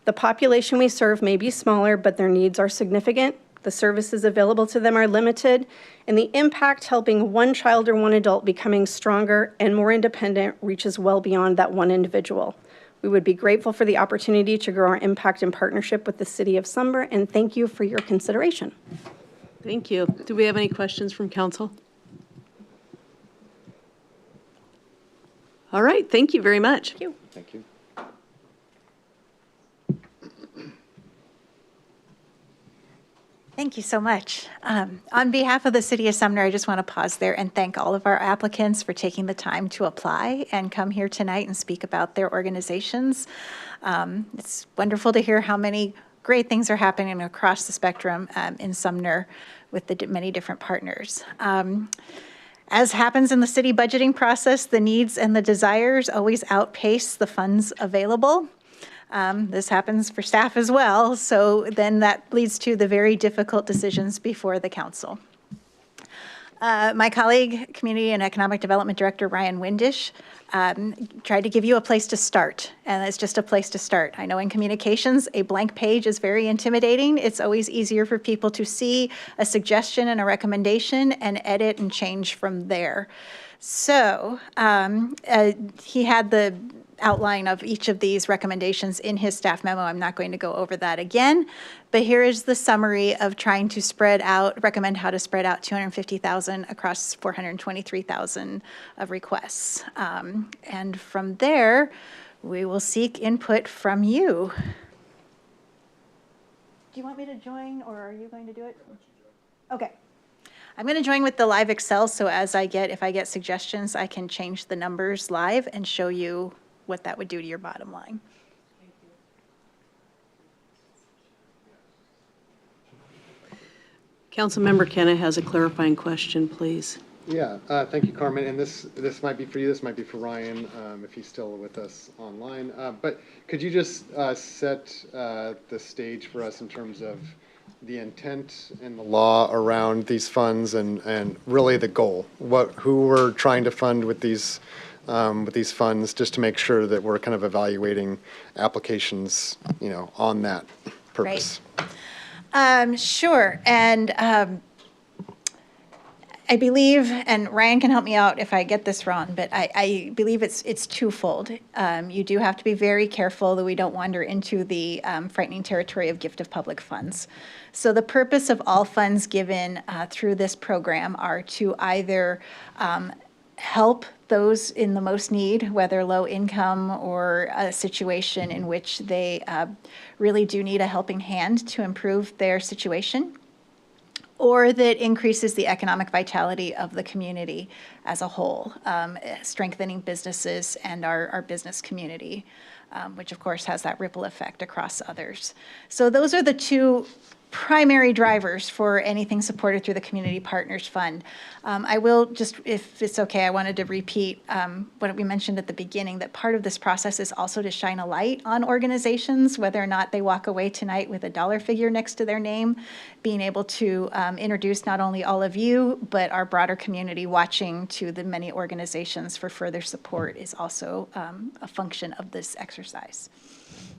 The population we serve may be smaller, but their needs are significant. The services available to them are limited, and the impact helping one child or one adult becoming stronger and more independent reaches well beyond that one individual. We would be grateful for the opportunity to grow our impact in partnership with the City of Sumner, and thank you for your consideration. Thank you. Do we have any questions from council? All right, thank you very much. Thank you. Thank you. Thank you so much. On behalf of the City of Sumner, I just want to pause there and thank all of our applicants for taking the time to apply and come here tonight and speak about their organizations. It's wonderful to hear how many great things are happening across the spectrum in Sumner with the many different partners. As happens in the city budgeting process, the needs and the desires always outpace the funds available. This happens for staff as well, so then that leads to the very difficult decisions before the council. My colleague, Community and Economic Development Director Ryan Windish, tried to give you a place to start, and it's just a place to start. I know in communications, a blank page is very intimidating. It's always easier for people to see a suggestion and a recommendation and edit and change from there. So he had the outline of each of these recommendations in his staff memo. I'm not going to go over that again, but here is the summary of trying to recommend how to spread out 250,000 across 423,000 of requests. And from there, we will seek input from you. Do you want me to join, or are you going to do it? Okay. I'm going to join with the live Excel, so if I get suggestions, I can change the numbers live and show you what that would do to your bottom line. Councilmember Kenna has a clarifying question, please. Yeah, thank you, Carmen. And this might be for you. This might be for Ryan, if he's still with us online. But could you just set the stage for us in terms of the intent and the law around these funds and really the goal? Who we're trying to fund with these funds, just to make sure that we're kind of evaluating applications, on that purpose. Right. Sure. And I believe, and Ryan can help me out if I get this wrong, but I believe it's twofold. You do have to be very careful that we don't wander into the frightening territory of gift of public funds. So the purpose of all funds given through this program are to either help those in the most need, whether low income or a situation in which they really do need a helping hand to improve their situation, or that increases the economic vitality of the community as a whole, strengthening businesses and our business community, which of course has that ripple effect across others. So those are the two primary drivers for anything supported through the Community Partners Fund. I will just, if it's okay, I wanted to repeat what we mentioned at the beginning, that part of this process is also to shine a light on organizations, whether or not they walk away tonight with a dollar figure next to their name, being able to introduce not only all of you, but our broader community watching to the many organizations for further support is also a function of this exercise.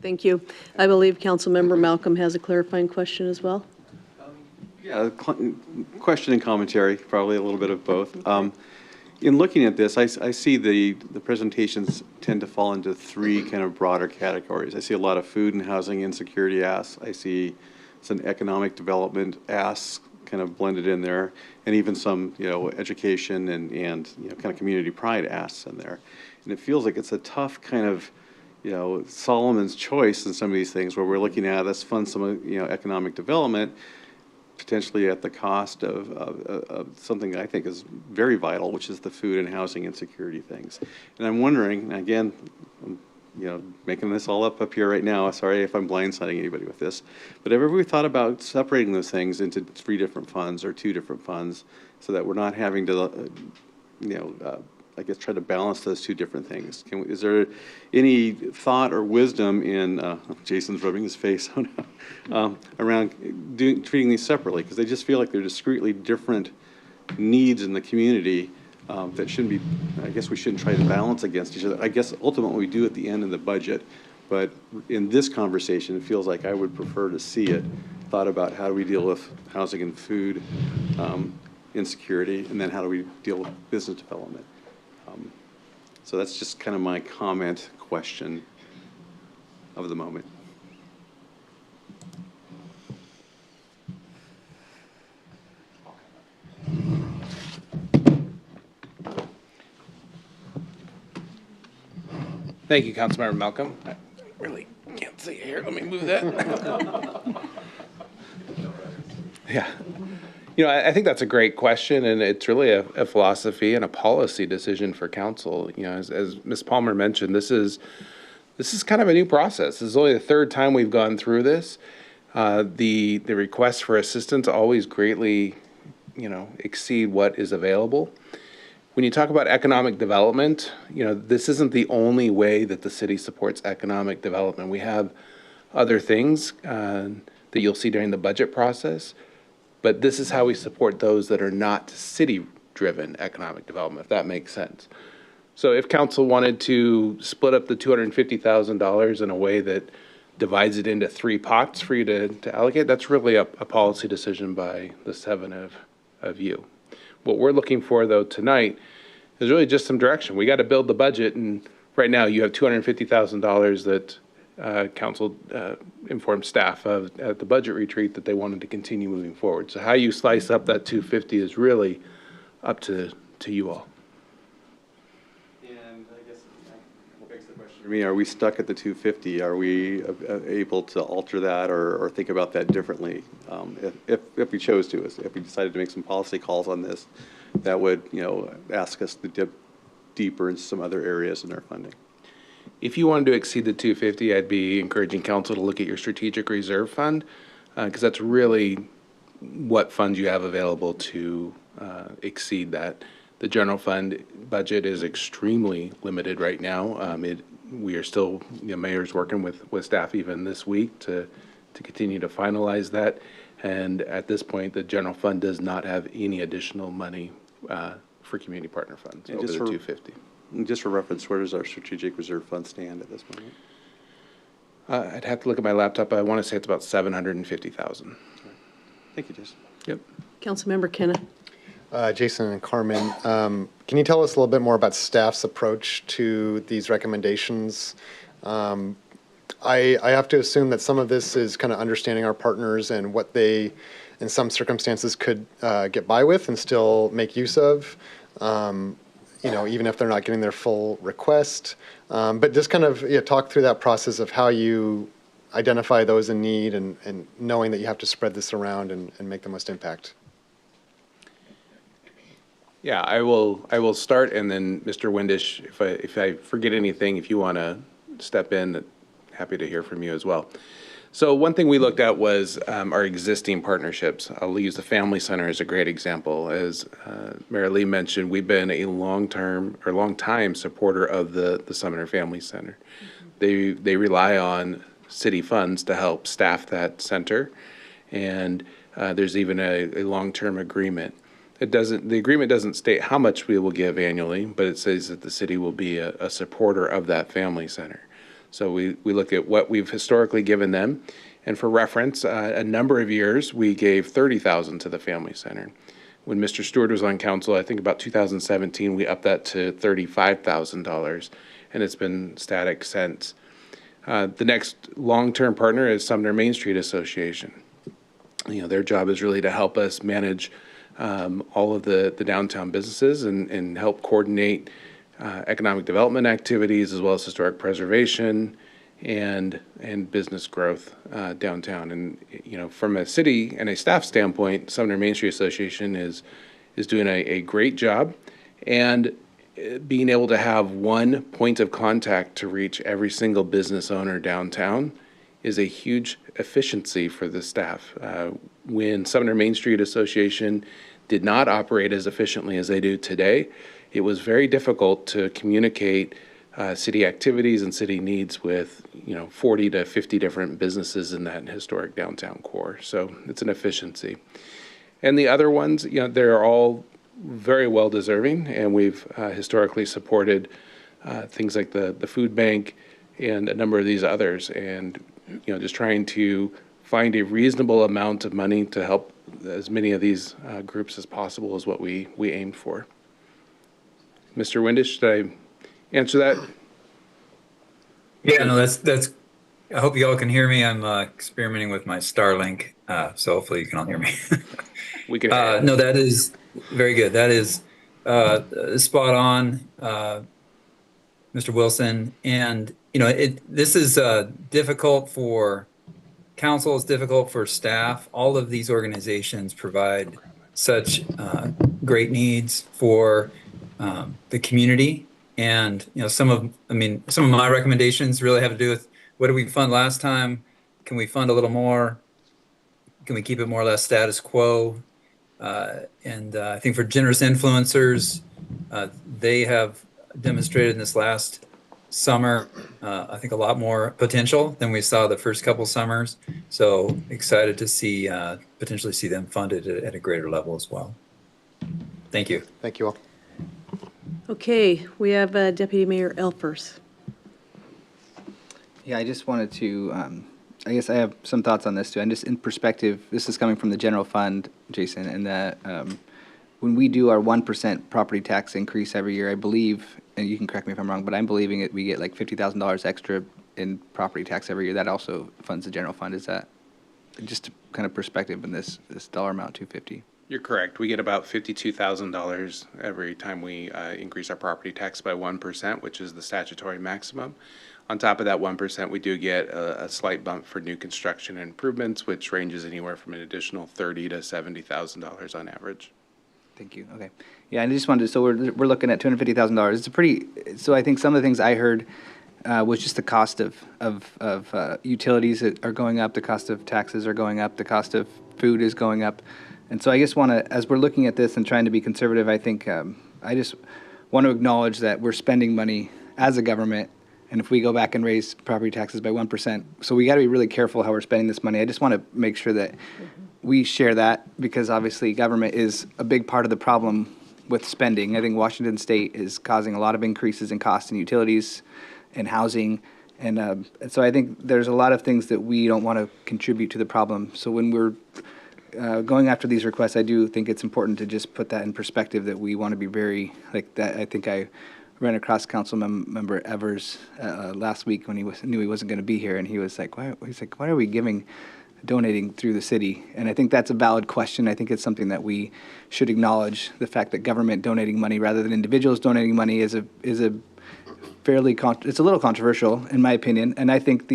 Thank you. I believe Councilmember Malcolm has a clarifying question as well. Yeah, question and commentary, probably a little bit of both. In looking at this, I see the presentations tend to fall into three kind of broader categories. I see a lot of food and housing insecurity asks. I see some economic development asks kind of blended in there, and even some education and kind of community pride asks in there. And it feels like it's a tough kind of Solomon's choice in some of these things, where we're looking at, let's fund some economic development, potentially at the cost of something I think is very vital, which is the food and housing insecurity things. And I'm wondering, again, making this all up here right now, sorry if I'm blindsiding anybody with this, but have we thought about separating those things into three different funds or two different funds, so that we're not having to I guess try to balance those two different things? Is there any thought or wisdom in, Jason's rubbing his face, around treating these separately? Because they just feel like they're discretely different needs in the community that shouldn't be, I guess we shouldn't try to balance against each other. I guess ultimately we do at the end of the budget, but in this conversation, it feels like I would prefer to see it thought about how do we deal with housing and food insecurity, and then how do we deal with business development. So that's just kind of my comment question of the moment. Thank you, Councilmember Malcolm. I really can't see it here. Let me move that. Yeah. I think that's a great question, and it's really a philosophy and a policy decision for council. As Ms. Palmer mentioned, this is kind of a new process. This is only the third time we've gone through this. The requests for assistance always greatly, exceed what is available. When you talk about economic development, this isn't the only way that the city supports economic development. We have other things that you'll see during the budget process. But this is how we support those that are not city-driven economic development, if that makes sense. So if council wanted to split up the $250,000 in a way that divides it into 3 pots for you to allocate, that's really a policy decision by the 7 of you. What we're looking for, though, tonight is really just some direction. We got to build the budget, and right now you have $250,000 that council informed staff of at the budget retreat that they wanted to continue moving forward. So how you slice up that $250 is really up to you all. And I guess that begs the question for me, are we stuck at the 250? Are we able to alter that or think about that differently? If we chose to, if we decided to make some policy calls on this, that would, ask us to dip deeper into some other areas in our funding. If you wanted to exceed the 250, I'd be encouraging council to look at your strategic reserve fund, because that's really what funds you have available to exceed that. The general fund budget is extremely limited right now. We are still, the mayor's working with staff even this week to continue to finalize that. And at this point, the general fund does not have any additional money for community partner funds over the 250. Just for reference, where does our strategic reserve fund stand at this moment? I'd have to look at my laptop. I want to say it's about 750,000. Thank you, Jason. Yep. Councilmember Kenna. Jason and Carmen, can you tell us a little bit more about staff's approach to these recommendations? I have to assume that some of this is kind of understanding our partners and what they, in some circumstances, could get by with and still make use of, even if they're not getting their full request. But just kind of talk through that process of how you identify those in need and knowing that you have to spread this around and make the most impact. Yeah, I will start, and then Mr. Windisch, if I forget anything, if you want to step in, happy to hear from you as well. So one thing we looked at was our existing partnerships. I'll use the Family Center as a great example. As Mayor Lee mentioned, we've been a long time supporter of the Sumner Family Center. They rely on city funds to help staff that center, and there's even a long-term agreement. The agreement doesn't state how much we will give annually, but it says that the city will be a supporter of that family center. So we look at what we've historically given them, and for reference, a number of years we gave $30,000 to the family center. When Mr. Stewart was on council, I think about 2017, we upped that to $35,000, and it's been static since. The next long-term partner is Sumner Main Street Association. Their job is really to help us manage all of the downtown businesses and help coordinate economic development activities as well as historic preservation and business growth downtown. And from a city and a staff standpoint, Sumner Main Street Association is doing a great job, and being able to have one point of contact to reach every single business owner downtown is a huge efficiency for the staff. When Sumner Main Street Association did not operate as efficiently as they do today, it was very difficult to communicate city activities and city needs with 40 to 50 different businesses in that historic downtown core. So it's an efficiency. And the other ones, they're all very well deserving, and we've historically supported things like the food bank and a number of these others, and just trying to find a reasonable amount of money to help as many of these groups as possible is what we aimed for. Mr. Windisch, should I answer that? Yeah, no, that's. I hope you all can hear me. I'm experimenting with my Starlink, so hopefully you can all hear me. We can. No, that is very good. That is spot on, Mr. Wilson. And this is difficult for council. It's difficult for staff. All of these organizations provide such great needs for the community. And some of my recommendations really have to do with what did we fund last time? Can we fund a little more? Can we keep it more or less status quo? And I think for generous influencers, they have demonstrated in this last summer, I think a lot more potential than we saw the first couple summers. So excited to see potentially see them funded at a greater level as well. Thank you. Thank you all. Okay, we have Deputy Mayor Elfers. Yeah, I just wanted to, I guess I have some thoughts on this too. And just in perspective, this is coming from the general fund, Jason, and that when we do our 1% property tax increase every year, I believe, and you can correct me if I'm wrong, but I'm believing it, we get like $50,000 extra in property tax every year. That also funds the general fund. Is that just kind of perspective in this dollar amount, 250? You're correct. We get about $52,000 every time we increase our property tax by 1%, which is the statutory maximum. On top of that 1%, we do get a slight bump for new construction and improvements, which ranges anywhere from an additional $30,000 to $70,000 on average. Thank you. Okay. Yeah, and I just wanted to, so we're looking at $250,000. It's a pretty, so I think some of the things I heard was just the cost of utilities that are going up, the cost of taxes are going up, the cost of food is going up. And so I just want to, as we're looking at this and trying to be conservative, I think I just want to acknowledge that we're spending money as a government. And if we go back and raise property taxes by 1%, so we got to be really careful how we're spending this money. I just want to make sure that we share that, because obviously government is a big part of the problem with spending. I think Washington State is causing a lot of increases in costs and utilities and housing. And so I think there's a lot of things that we don't want to contribute to the problem. So when we're going after these requests, I do think it's important to just put that in perspective, that we want to be very, like that. I think I ran across Council Member Evers last week when he knew he wasn't going to be here, and he was like, why are we donating through the city? And I think that's a valid question. I think it's something that we should acknowledge, the fact that government donating money rather than individuals donating money is a fairly, it's a little controversial in my opinion. And I think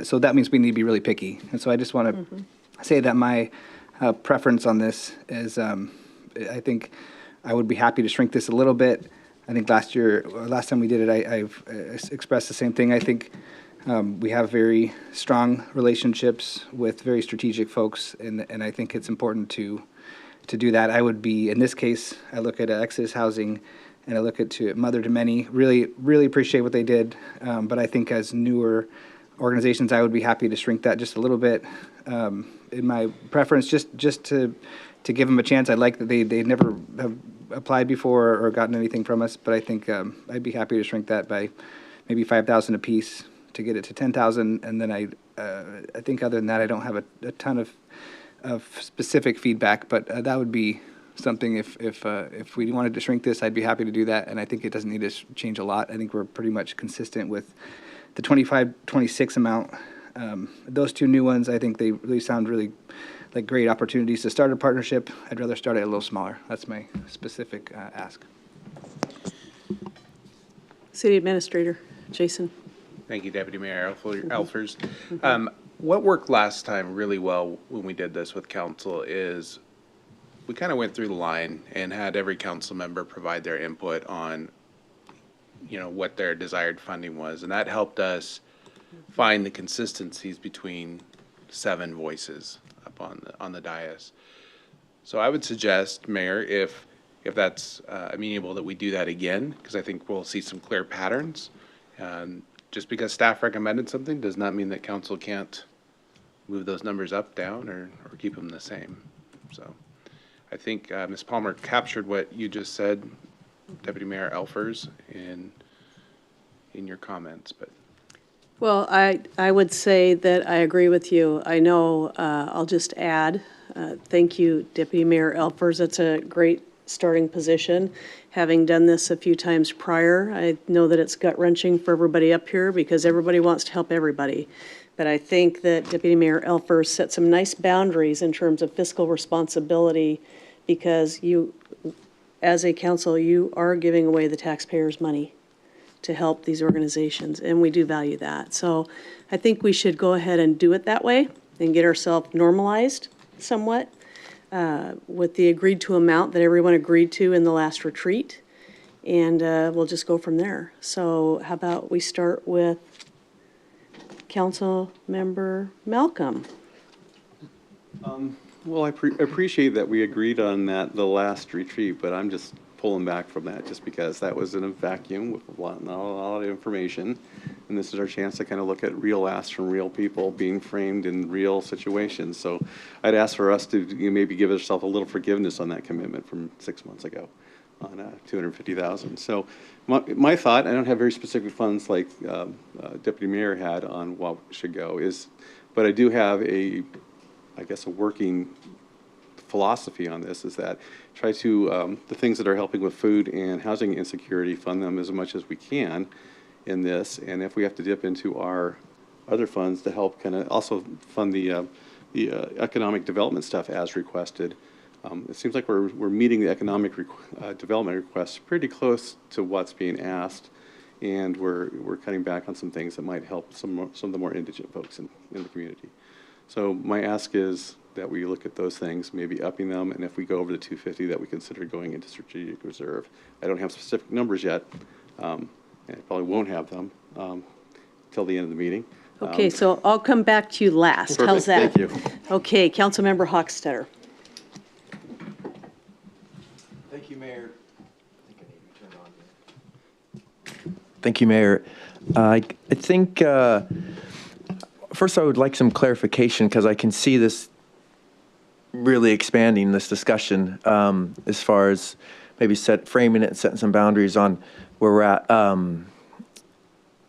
so that means we need to be really picky. And so I just want to say that my preference on this is, I think I would be happy to shrink this a little bit. I think last time we did it, I've expressed the same thing. I think we have very strong relationships with very strategic folks, and I think it's important to do that. I would be, in this case, I look at Exodus Housing, and I look at Mother to Many. Really appreciate what they did, but I think as newer organizations, I would be happy to shrink that just a little bit. In my preference, just to give them a chance. I like that they never have applied before or gotten anything from us, but I think I'd be happy to shrink that by maybe $5,000 a piece to get it to $10,000, and then I think other than that, I don't have a ton of specific feedback, but that would be something. If we wanted to shrink this, I'd be happy to do that, and I think it doesn't need to change a lot. I think we're pretty much consistent with the 25-26 amount. Those two new ones, I think they really sound really like great opportunities to start a partnership. I'd rather start it a little smaller. That's my specific ask. City Administrator, Jason. Thank you, Deputy Mayor Elfers. What worked last time really well when we did this with council is we kind of went through the line and had every council member provide their input on, what their desired funding was. And that helped us find the consistencies between 7 voices up on the dais. So I would suggest, Mayor, if that's amenable, that we do that again, because I think we'll see some clear patterns. Just because staff recommended something does not mean that council can't move those numbers up, down, or keep them the same. So I think Ms. Palmer captured what you just said, Deputy Mayor Elfers, in your comments. But Well, I would say that I agree with you. I know, I'll just add, thank you, Deputy Mayor Elfers. That's a great starting position. Having done this a few times prior, I know that it's gut-wrenching for everybody up here because everybody wants to help everybody. But I think that Deputy Mayor Elfers set some nice boundaries in terms of fiscal responsibility, because you, as a council, you are giving away the taxpayers' money to help these organizations, and we do value that. So I think we should go ahead and do it that way and get ourselves normalized somewhat with the agreed to amount that everyone agreed to in the last retreat, and we'll just go from there. So how about we start with Council Member Malcolm? Well, I appreciate that we agreed on that the last retreat, but I'm just pulling back from that just because that was in a vacuum with not a lot of information. And this is our chance to kind of look at real asks from real people being framed in real situations. So I'd ask for us to maybe give ourselves a little forgiveness on that commitment from 6 months ago on $250,000. So my thought, I don't have very specific funds like Deputy Mayor had on what should go, but I do have I guess a working philosophy on this, is that try to, the things that are helping with food and housing insecurity, fund them as much as we can in this. And if we have to dip into our other funds to help kind of also fund the economic development stuff as requested. It seems like we're meeting the economic development requests pretty close to what's being asked, and we're cutting back on some things that might help some of the more indigent folks in the community. So my ask is that we look at those things, maybe upping them, and if we go over the 250, that we consider going into strategic reserve. I don't have specific numbers yet, and I probably won't have them till the end of the meeting. Okay, so I'll come back to you last. Perfect. How's that? Thank you. Okay, Councilmember Hochstetter. Thank you, Mayor. Thank you, Mayor. I think, first I would like some clarification because I can see this really expanding this discussion as far as maybe framing it and setting some boundaries on where we're at.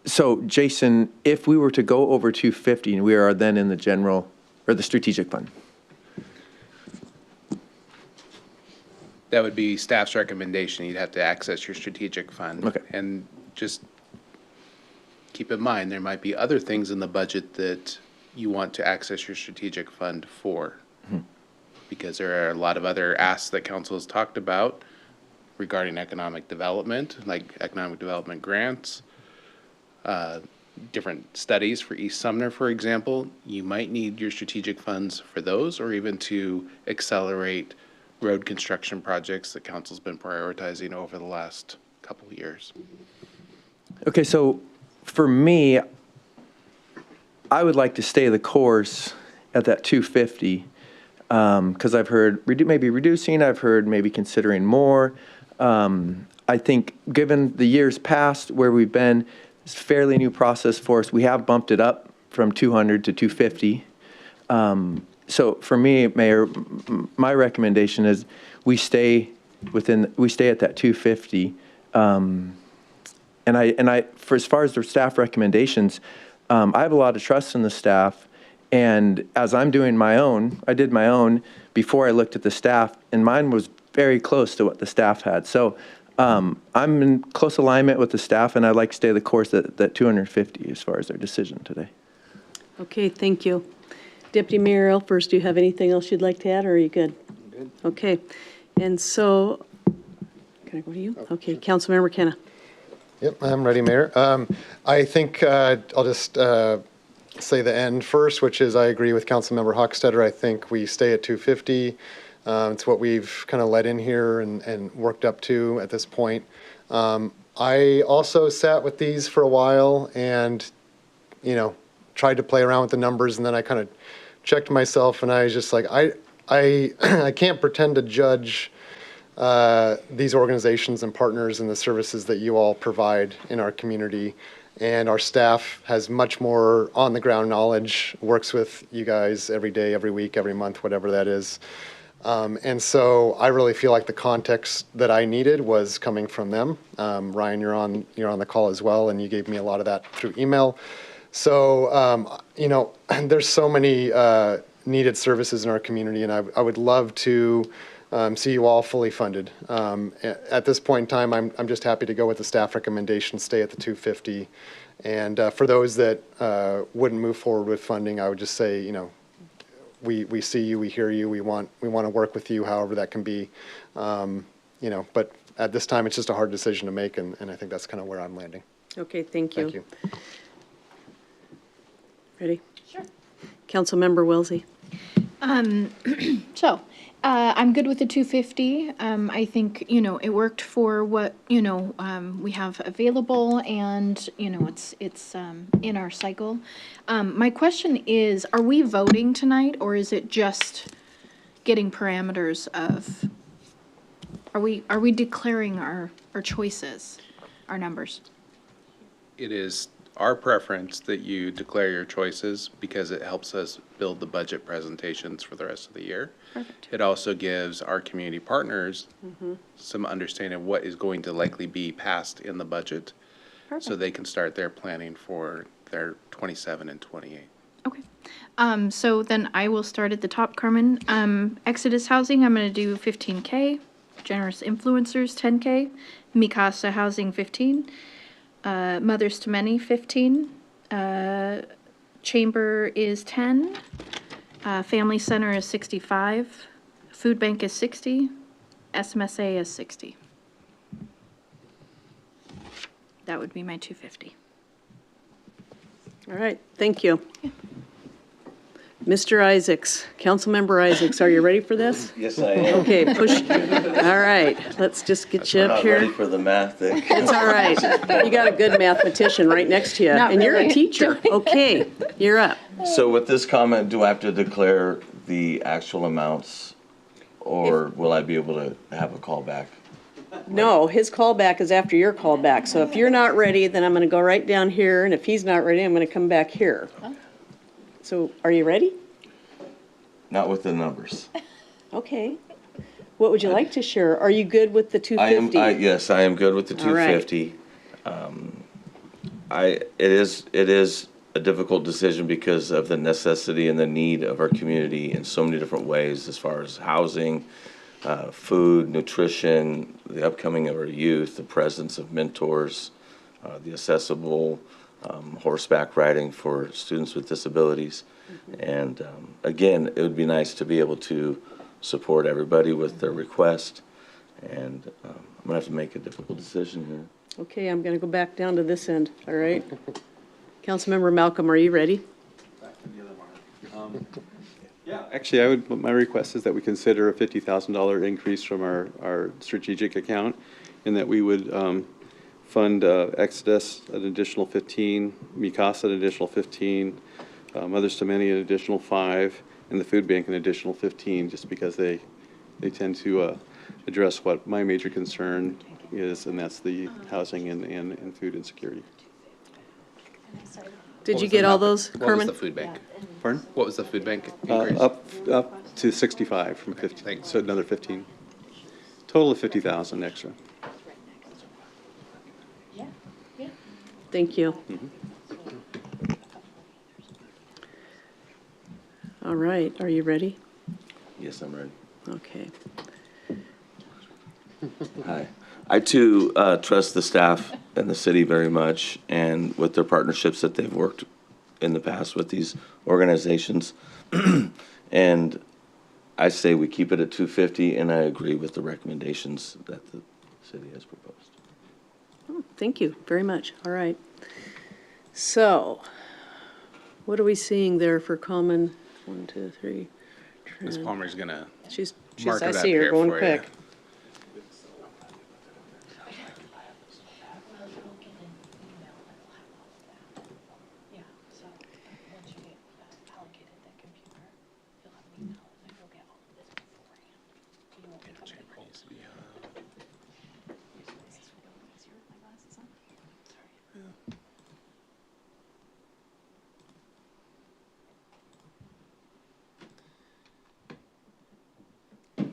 So Jason, if we were to go over 250, we are then in the general or the strategic fund. That would be staff's recommendation. You'd have to access your strategic fund. Okay. And just keep in mind, there might be other things in the budget that you want to access your strategic fund for. Because there are a lot of other asks that council has talked about regarding economic development, like economic development grants, different studies for East Sumner, for example. You might need your strategic funds for those, or even to accelerate road construction projects that council's been prioritizing over the last couple of years. Okay, so for me, I would like to stay the course at that 250 because I've heard maybe reducing, I've heard maybe considering more. I think given the years past where we've been, it's a fairly new process for us. We have bumped it up from 200 to 250. So for me, Mayor, my recommendation is we stay at that 250. And for as far as the staff recommendations, I have a lot of trust in the staff. And as I'm doing my own, I did my own before I looked at the staff, and mine was very close to what the staff had. So I'm in close alignment with the staff, and I'd like to stay the course at that 250 as far as their decision today. Okay, thank you. Deputy Mayor Elfers, do you have anything else you'd like to add, or are you good? I'm good. Okay, and so, can I go to you? Okay, Councilmember Kenna. Yep, I'm ready, Mayor. I think I'll just say the end first, which is I agree with Councilmember Hochstetter. I think we stay at 250. It's what we've kind of let in here and worked up to at this point. I also sat with these for a while and, tried to play around with the numbers, and then I kind of checked myself, and I was just like, I can't pretend to judge these organizations and partners and the services that you all provide in our community. And our staff has much more on-the-ground knowledge, works with you guys every day, every week, every month, whatever that is. And so I really feel like the context that I needed was coming from them. Ryan, you're on the call as well, and you gave me a lot of that through email. So, there's so many needed services in our community, and I would love to see you all fully funded. At this point in time, I'm just happy to go with the staff recommendation, stay at the 250. And for those that wouldn't move forward with funding, I would just say, we see you, we hear you, we want to work with you, however that can be. But at this time, it's just a hard decision to make, and I think that's kind of where I'm landing. Okay, thank you. Thank you. Ready? Sure. Councilmember Wellesley. I'm good with the 250. I think, it worked for what, we have available, and, it's in our cycle. My question is, are we voting tonight, or is it just getting parameters of, are we declaring our choices, our numbers? It is our preference that you declare your choices because it helps us build the budget presentations for the rest of the year. Perfect. It also gives our community partners some understanding of what is going to likely be passed in the budget, so Perfect. they can start their planning for their 27 and 28. So then I will start at the top, Carmen. Exodus Housing, I'm going to do 15K. Generous Influencers, 10K. Mikasa Housing, 15. Mothers to Many, 15. Chamber is 10. Family Center is 65. Food Bank is 60. SMSA is 60. That would be my 250. All right, thank you. Mr. Isaacs, Councilmember Isaacs, are you ready for this? Yes, I am. Okay, push. All right, let's just get you We're up not here. ready for the math thing. It's all right. You got a good mathematician right next to you. Not And you're a really. teacher. Okay, you're up. So with this comment, do I have to declare the actual amounts, or will I be able to have a callback? No, his callback is after your callback. So if you're not ready, then I'm going to go right down here. And if he's not ready, I'm going to come back here. So are you ready? Not with the numbers. Okay. What would you like to share? Are you good with the 250? Yes, I am good with the All right. 250. It is a difficult decision because of the necessity and the need of our community in so many different ways, as far as housing, food, nutrition, the upcoming of our youth, the presence of mentors, the accessible horseback riding for students with disabilities. And again, it would be nice to be able to support everybody with their request. And I'm going to have to make a difficult decision here. Okay, I'm going to go back down to this end, all right? Councilmember Malcolm, are you ready? Actually, my request is that we consider a $50,000 increase from our strategic account, and that we would fund Exodus an additional 15, Mikasa an additional 15, Mothers to Many an additional 5, and the Food Bank an additional 15, just because they tend to address what my major concern is, and that's the housing and food insecurity. Did you get all those, What was Carmen? the food bank? Pardon? What was the food bank increase? Up to 65 from 50, so another 15. Total of 50,000 extra. Thank you. All right, are you ready? Yes, I'm ready. Okay. Hi. I too trust the staff and the city very much, and with their partnerships that they've worked in the past with these organizations. And I say we keep it at 250, and I agree with the recommendations that the city has proposed. Oh, thank you very much. All right. So, what are we seeing there for common? 1, 2, 3. Ms. Palmer's gonna She's mark I it up see her here going for quick. you.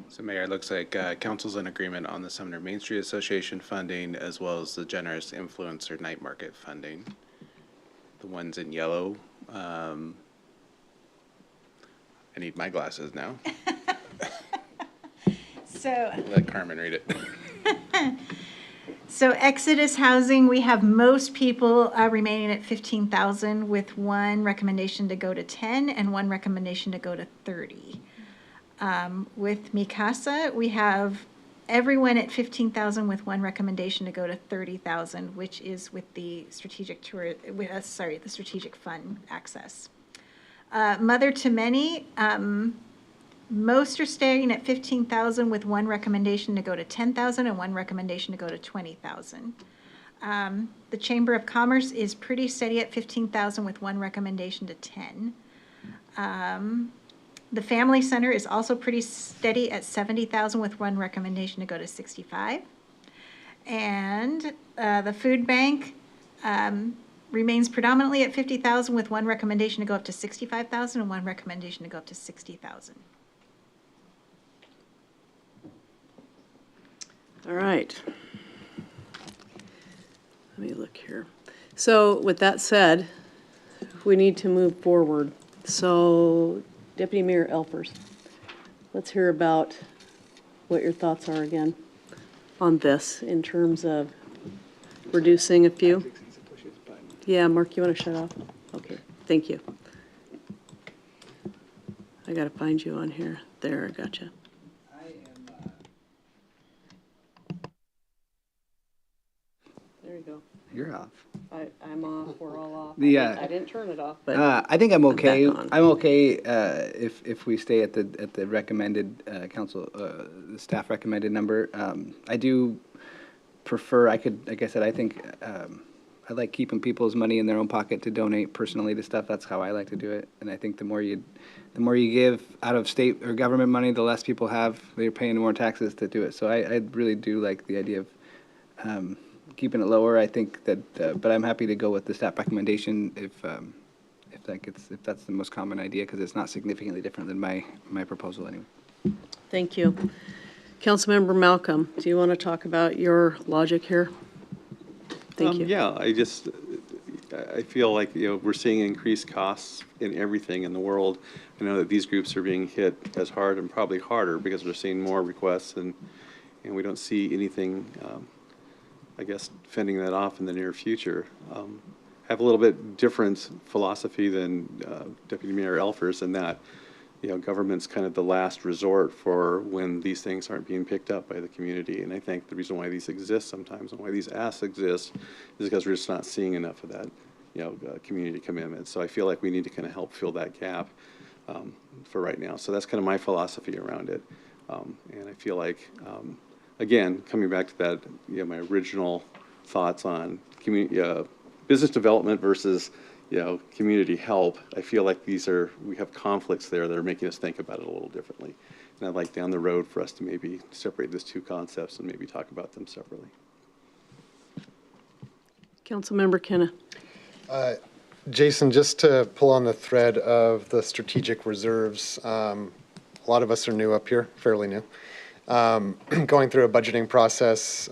So Mayor, it looks like council's in agreement on the Sumner Main Street Association funding, as well as the Generous Influencer Night Market funding. The ones in yellow, I need my glasses now. So, Let Carmen read it. so Exodus Housing, we have most people remaining at 15,000, with one recommendation to go to 10 and one recommendation to go to 30. With Mikasa, we have everyone at 15,000 with one recommendation to go to 30,000, which is with the strategic the strategic fund access. Mother to Many, most are staying at 15,000 with one recommendation to go to 10,000 and one recommendation to go to 20,000. The Chamber of Commerce is pretty steady at 15,000 with one recommendation to 10. The Family Center is also pretty steady at 70,000 with one recommendation to go to 65. And the Food Bank, remains predominantly at 50,000 with one recommendation to go up to 65,000 and one recommendation to go up to 60,000. All right. Let me look here. So with that said, we need to move forward. So Deputy Mayor Elfers, let's hear about what your thoughts are again on this in terms of reducing a few. Yeah, Mark, you want to shut off? Okay, thank you. I got to find you on here. There, I gotcha. There you go. You're off. I'm off. We're all off. Yeah. I didn't turn it off, but I think I'm okay. back on. I'm okay if we stay at the recommended council the staff recommended number. I do prefer. Like I said, I think I like keeping people's money in their own pocket to donate personally to stuff. That's how I like to do it. And I think the more you give out of state or government money, the less people have. They're paying more taxes to do it. So I really do like the idea of keeping it lower. I think that, but I'm happy to go with the staff recommendation if that's the most common idea, because it's not significantly different than my proposal anyway. Thank you. Councilmember Malcolm, do you want to talk about your logic here? Thank you. Yeah, I feel like, we're seeing increased costs in everything in the world. I know that these groups are being hit as hard and probably harder because we're seeing more requests, and we don't see anything, I guess, fending that off in the near future. Have a little bit different philosophy than Deputy Mayor Elfers in that, government's kind of the last resort for when these things aren't being picked up by the community. And I think the reason why these exist sometimes and why these asks exist is because we're just not seeing enough of that, community commitment. So I feel like we need to kind of help fill that gap for right now. So that's kind of my philosophy around it. And I feel like, again, coming back to that, my original thoughts on business development versus community help, I feel like we have conflicts there that are making us think about it a little differently. And I'd like down the road for us to maybe separate those two concepts and maybe talk about them separately. Councilmember Kenna. Jason, just to pull on the thread of the strategic reserves, a lot of us are new up here, fairly new. Going through a budgeting process,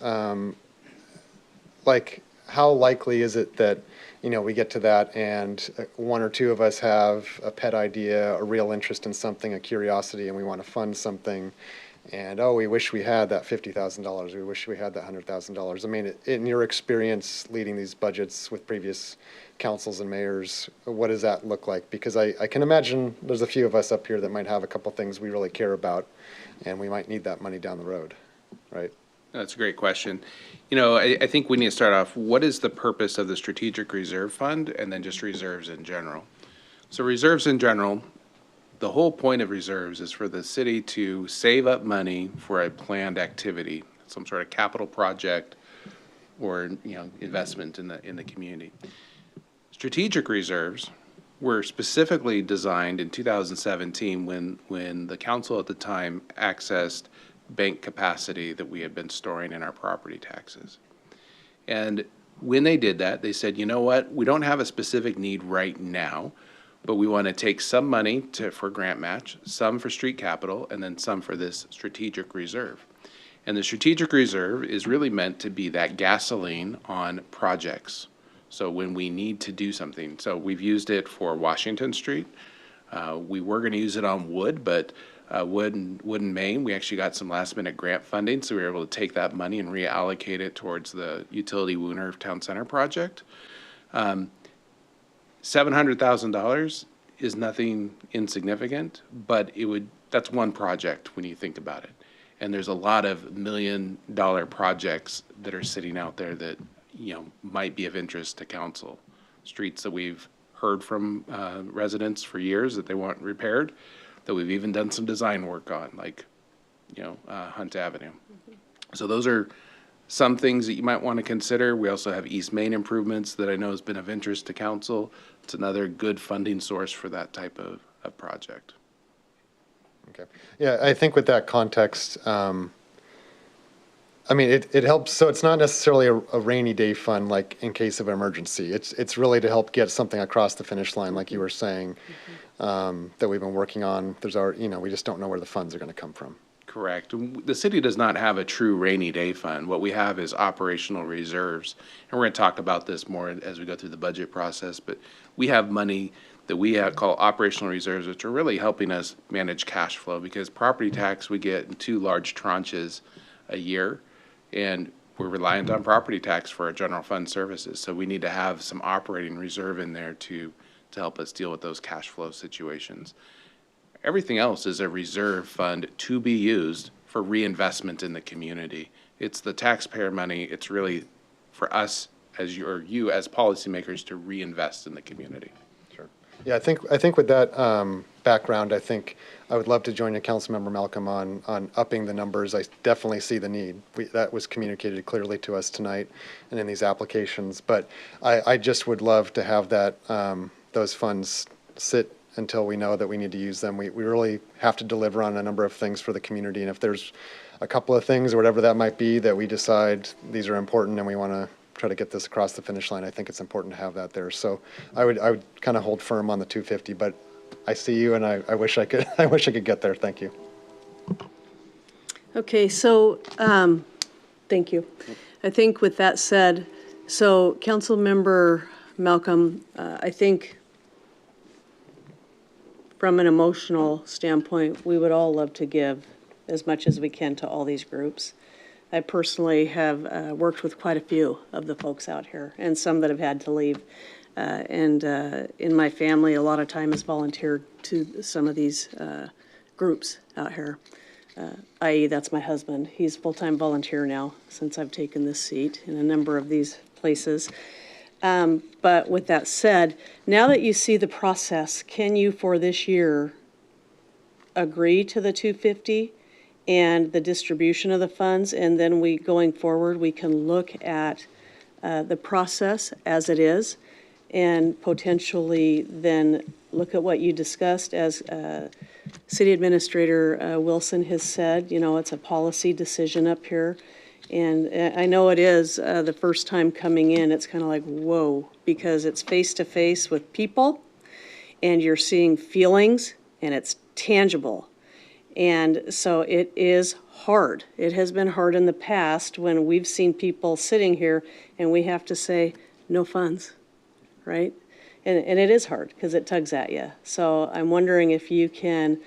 how likely is it that we get to that and one or two of us have a pet idea, a real interest in something, a curiosity, and we want to fund something, and we wish we had that $50,000, we wish we had that $100,000. I mean, in your experience leading these budgets with previous councils and mayors, what does that look like? Because I can imagine there's a few of us up here that might have a couple things we really care about, and we might need that money down the road, right? That's a great question. I think we need to start off, what is the purpose of the Strategic Reserve Fund, and then just reserves in general? So reserves in general, the whole point of reserves is for the city to save up money for a planned activity, some sort of capital project or investment in the community. Strategic reserves were specifically designed in 2017 when the council at the time accessed bank capacity that we had been storing in our property taxes. And when they did that, they said, you know what, we don't have a specific need right now, but we want to take some money for grant match, some for street capital, and then some for this strategic reserve. And the strategic reserve is really meant to be that gasoline on projects. So when we need to do something, so we've used it for Washington Street. We were going to use it on Wood, but Wood and Main, we actually got some last minute grant funding, so we were able to take that money and reallocate it towards the utility Wooner Town Center project. $700,000 is nothing insignificant, but that's one project when you think about it. And there's a lot of $1 million projects that are sitting out there that might be of interest to council. Streets that we've heard from residents for years that they want repaired, that we've even done some design work on, like, Hunt Avenue. So those are some things that you might want to consider. We also have East Main improvements that I know has been of interest to council. It's another good funding source for that type of project. Okay. Yeah, I think with that context, I mean, it helps. So it's not necessarily a rainy day fund, like in case of an emergency. It's really to help get something across the finish line, like you were saying, that we've been working on. There's our, we just don't know where the funds are going to come from. Correct. The city does not have a true rainy day fund. What we have is operational reserves. And we're going to talk about this more as we go through the budget process, but we have money that we call operational reserves, which are really helping us manage cash flow, because property tax we get in 2 large tranches a year, and we're reliant on property tax for our general fund services. So we need to have some operating reserve in there to help us deal with those cash flow situations. Everything else is a reserve fund to be used for reinvestment in the community. It's the taxpayer money. It's really for us as you as policymakers to reinvest in the community. Yeah, I think with that background, I think I would love to join Councilmember Malcolm on upping the numbers. I definitely see the need. That was communicated clearly to us tonight and in these applications. But I just would love to have that those funds sit until we know that we need to use them. We really have to deliver on a number of things for the community. And if there's a couple of things or whatever that might be that we decide these are important and we want to try to get this across the finish line, I think it's important to have that there. So I would kind of hold firm on the 250, but I see you, and I wish I could I wish I could get there. Thank you. Okay, so thank you. I think with that said, so Councilmember Malcolm, I think from an emotional standpoint, we would all love to give as much as we can to all these groups. I personally have worked with quite a few of the folks out here, and some that have had to leave. And in my family, a lot of time is volunteered to some of these groups out here, i.e. that's my husband. He's a full-time volunteer now since I've taken this seat in a number of these places. But with that said, now that you see the process, can you for this year agree to the 250 and the distribution of the funds, and then going forward, we can look at the process as it is, and potentially then look at what you discussed as City Administrator Wilson has said. It's a policy decision up here, and I know it is the first time coming in. It's kind of like, whoa, because it's face-to-face with people, and you're seeing feelings, and it's tangible. And so it is hard. It has been hard in the past when we've seen people sitting here and we have to say, no funds, right? And it is hard because it tugs at you. So I'm wondering if you can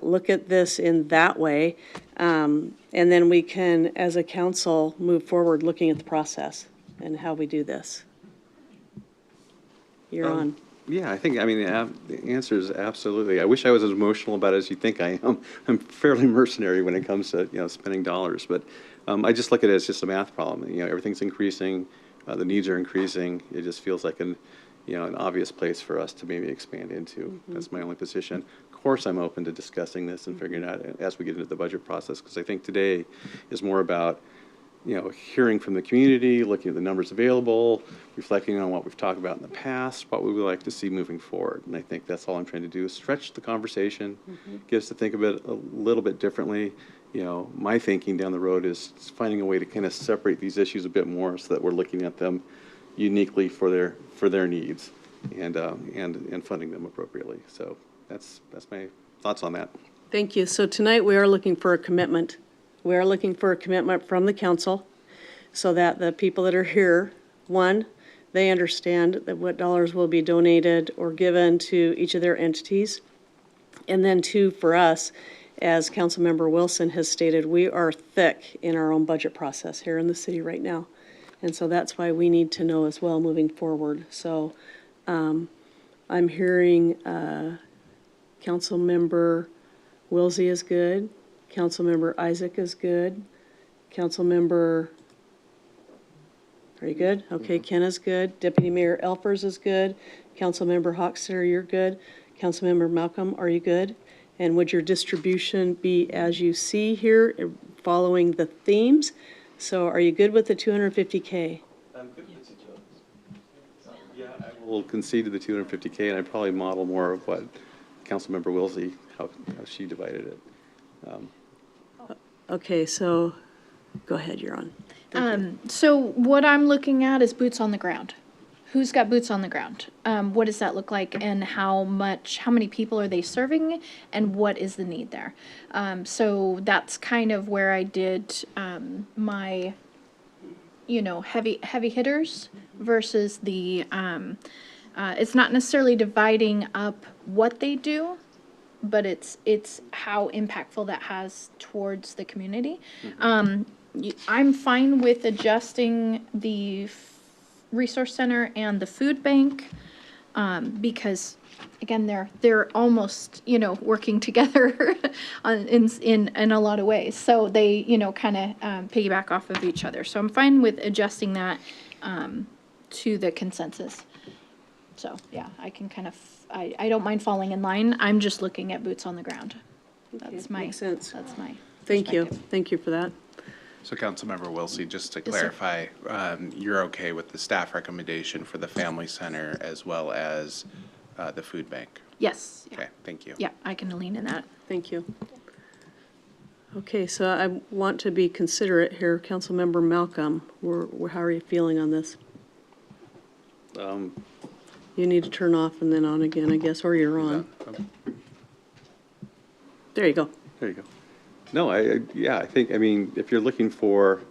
look at this in that way, and then we can, as a council, move forward looking at the process and how we do this. You're on. Yeah, the answer is absolutely. I wish I was as emotional about it as you think I am. I'm fairly mercenary when it comes to, spending dollars, but I just look at it as just a math problem. Everything's increasing, the needs are increasing. It just feels like an obvious place for us to maybe expand into. Mm-hmm. That's my only position. Of course, I'm open to discussing this and figuring out as we get into the budget process, because I think today is more about hearing from the community, looking at the numbers available, reflecting on what we've talked about in the past, what we would like to see moving forward. And I think that's all I'm trying to do is stretch the conversation, get us to think of it a little bit differently. My thinking down the road is finding a way to kind of separate these issues a bit more so that we're looking at them uniquely for their needs and funding them appropriately. So that's my thoughts on that. Thank you. So tonight we are looking for a commitment. We are looking for a commitment from the council so that the people that are here, one, they understand that what dollars will be donated or given to each of their entities. And then two, for us, as Councilmember Wilson has stated, we are thick in our own budget process here in the city right now. And so that's why we need to know as well moving forward. So I'm hearing Councilmember Wilsey is good. Councilmember Isaac is good. Councilmember, are you good? Okay, Ken is good. Deputy Mayor Elfers is good. Councilmember Hochstetter, you're good. Councilmember Malcolm, are you good? And would your distribution be as you see here, following the themes? So are you good with the 250K? I'm good with the 250K. Yeah, I will concede to the 250K, and I'd probably model more of what Councilmember Wilsey, how she divided it. Okay, so Go ahead, you're on. So what I'm looking at is boots on the ground. Who's got boots on the ground? What does that look like, and how many people are they serving, and what is the need there? So that's kind of where I did my, heavy hitters versus the. It's not necessarily dividing up what they do, but it's how impactful that has towards the community. I'm fine with adjusting the resource center and the food bank because again they're almost working together in a lot of ways, so they kind of piggyback off of each other. So I'm fine with adjusting that to the consensus. So yeah, I can kind of I don't mind falling in line. I'm just looking at boots on the ground. That's my makes sense. That's my Thank you. perspective. Thank you for that. So Councilmember Wilsey, just to Yes, sir. clarify, you're okay with the staff recommendation for the family center as well as the food bank? Yes. Okay, thank you. Yeah, I can lean in that. Thank you. Okay, so I want to be considerate here. Councilmember Malcolm, how are you feeling on this? You need to turn off and then on again, I guess, or you're on. There you go. There you go. No, I think, if you're looking for,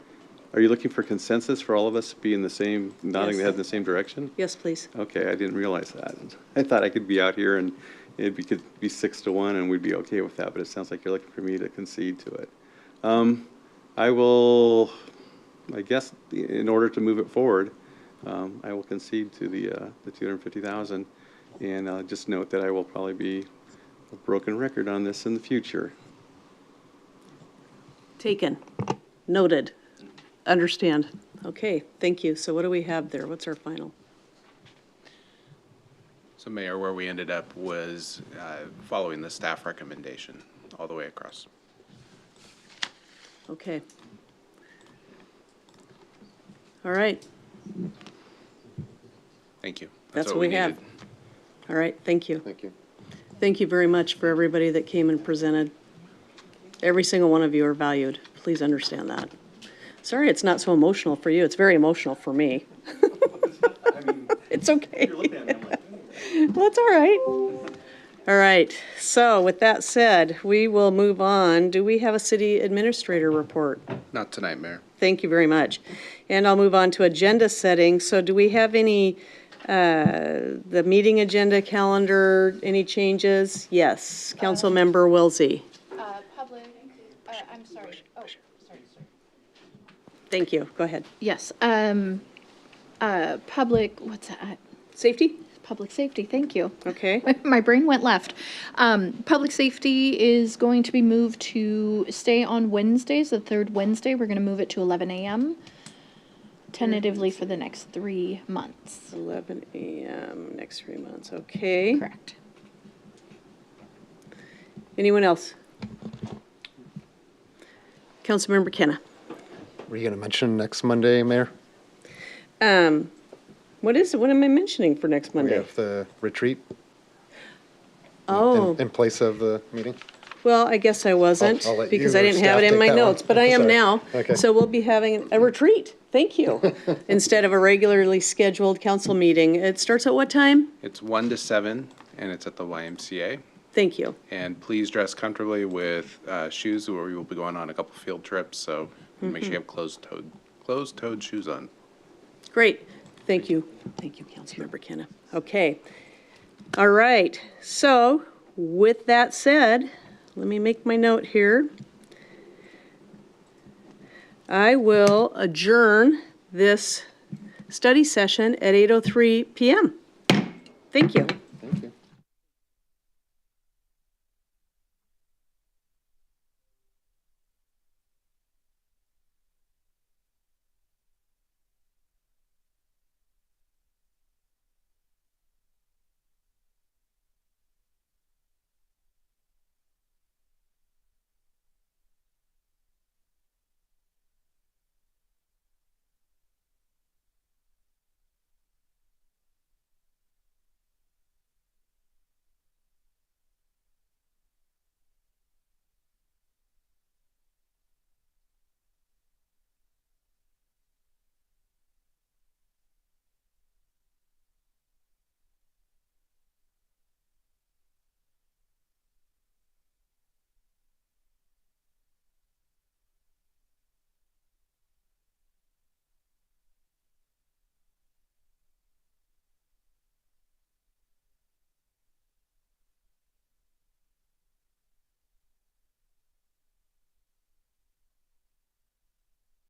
are you looking for consensus for all of us to be in the same, nodding the head in the same direction? Yes, please. Okay, I didn't realize that. I thought I could be out here and could be 6-1 and we'd be okay with that, but it sounds like you're looking for me to concede to it. I will, I guess, in order to move it forward, I will concede to the $250,000, and just note that I will probably be a broken record on this in the future. Taken. Noted. Understand. Okay, thank you. So what do we have there? What's our final? So Mayor, where we ended up was following the staff recommendation all the way across. Okay. All right. Thank you. That's what we have. needed. All right, thank you. Thank you. Thank you very much for everybody that came and presented. Every single one of you are valued. Please understand that. Sorry it's not so emotional for you. It's very emotional for me. It's okay. Well, it's all right. All right. So with that said, we will move on. Do we have a city administrator report? Not tonight, Mayor. Thank you very much. And I'll move on to agenda setting. So do we have any, the meeting agenda calendar, any changes? Yes. Councilmember Wilsey. Public, I'm sorry. Oh, sorry. Thank you. Go ahead. Yes. Public, what's that? Safety? Public safety, thank you. Okay. My brain went left. Public safety is going to be moved to stay on Wednesdays, the third Wednesday. We're going to move it to 11 a.m. tentatively for the next 3 months. 11 a.m. next 3 months. Okay. Correct. Anyone else? Councilmember Kenna. Were you going to mention next Monday, Mayor? What am I mentioning for next Monday? We have the retreat Oh, in place of the meeting. well, I guess I wasn't I'll let you because I or didn't have staff it in take my that one. notes, but I am Sorry. now. Okay. So we'll be having a retreat. Thank you. Instead of a regularly scheduled council meeting. It starts at what time? It's 1 to 7, and it's at the YMCA. Thank you. And please dress comfortably with shoes, where we will be going on a couple field trips, so make sure you have closed-toed shoes on. Great. Thank you. Thank you, Councilmember Kenna. Okay. All right. So with that said, let me make my note here. I will adjourn this study session at 8:03 p.m. Thank you.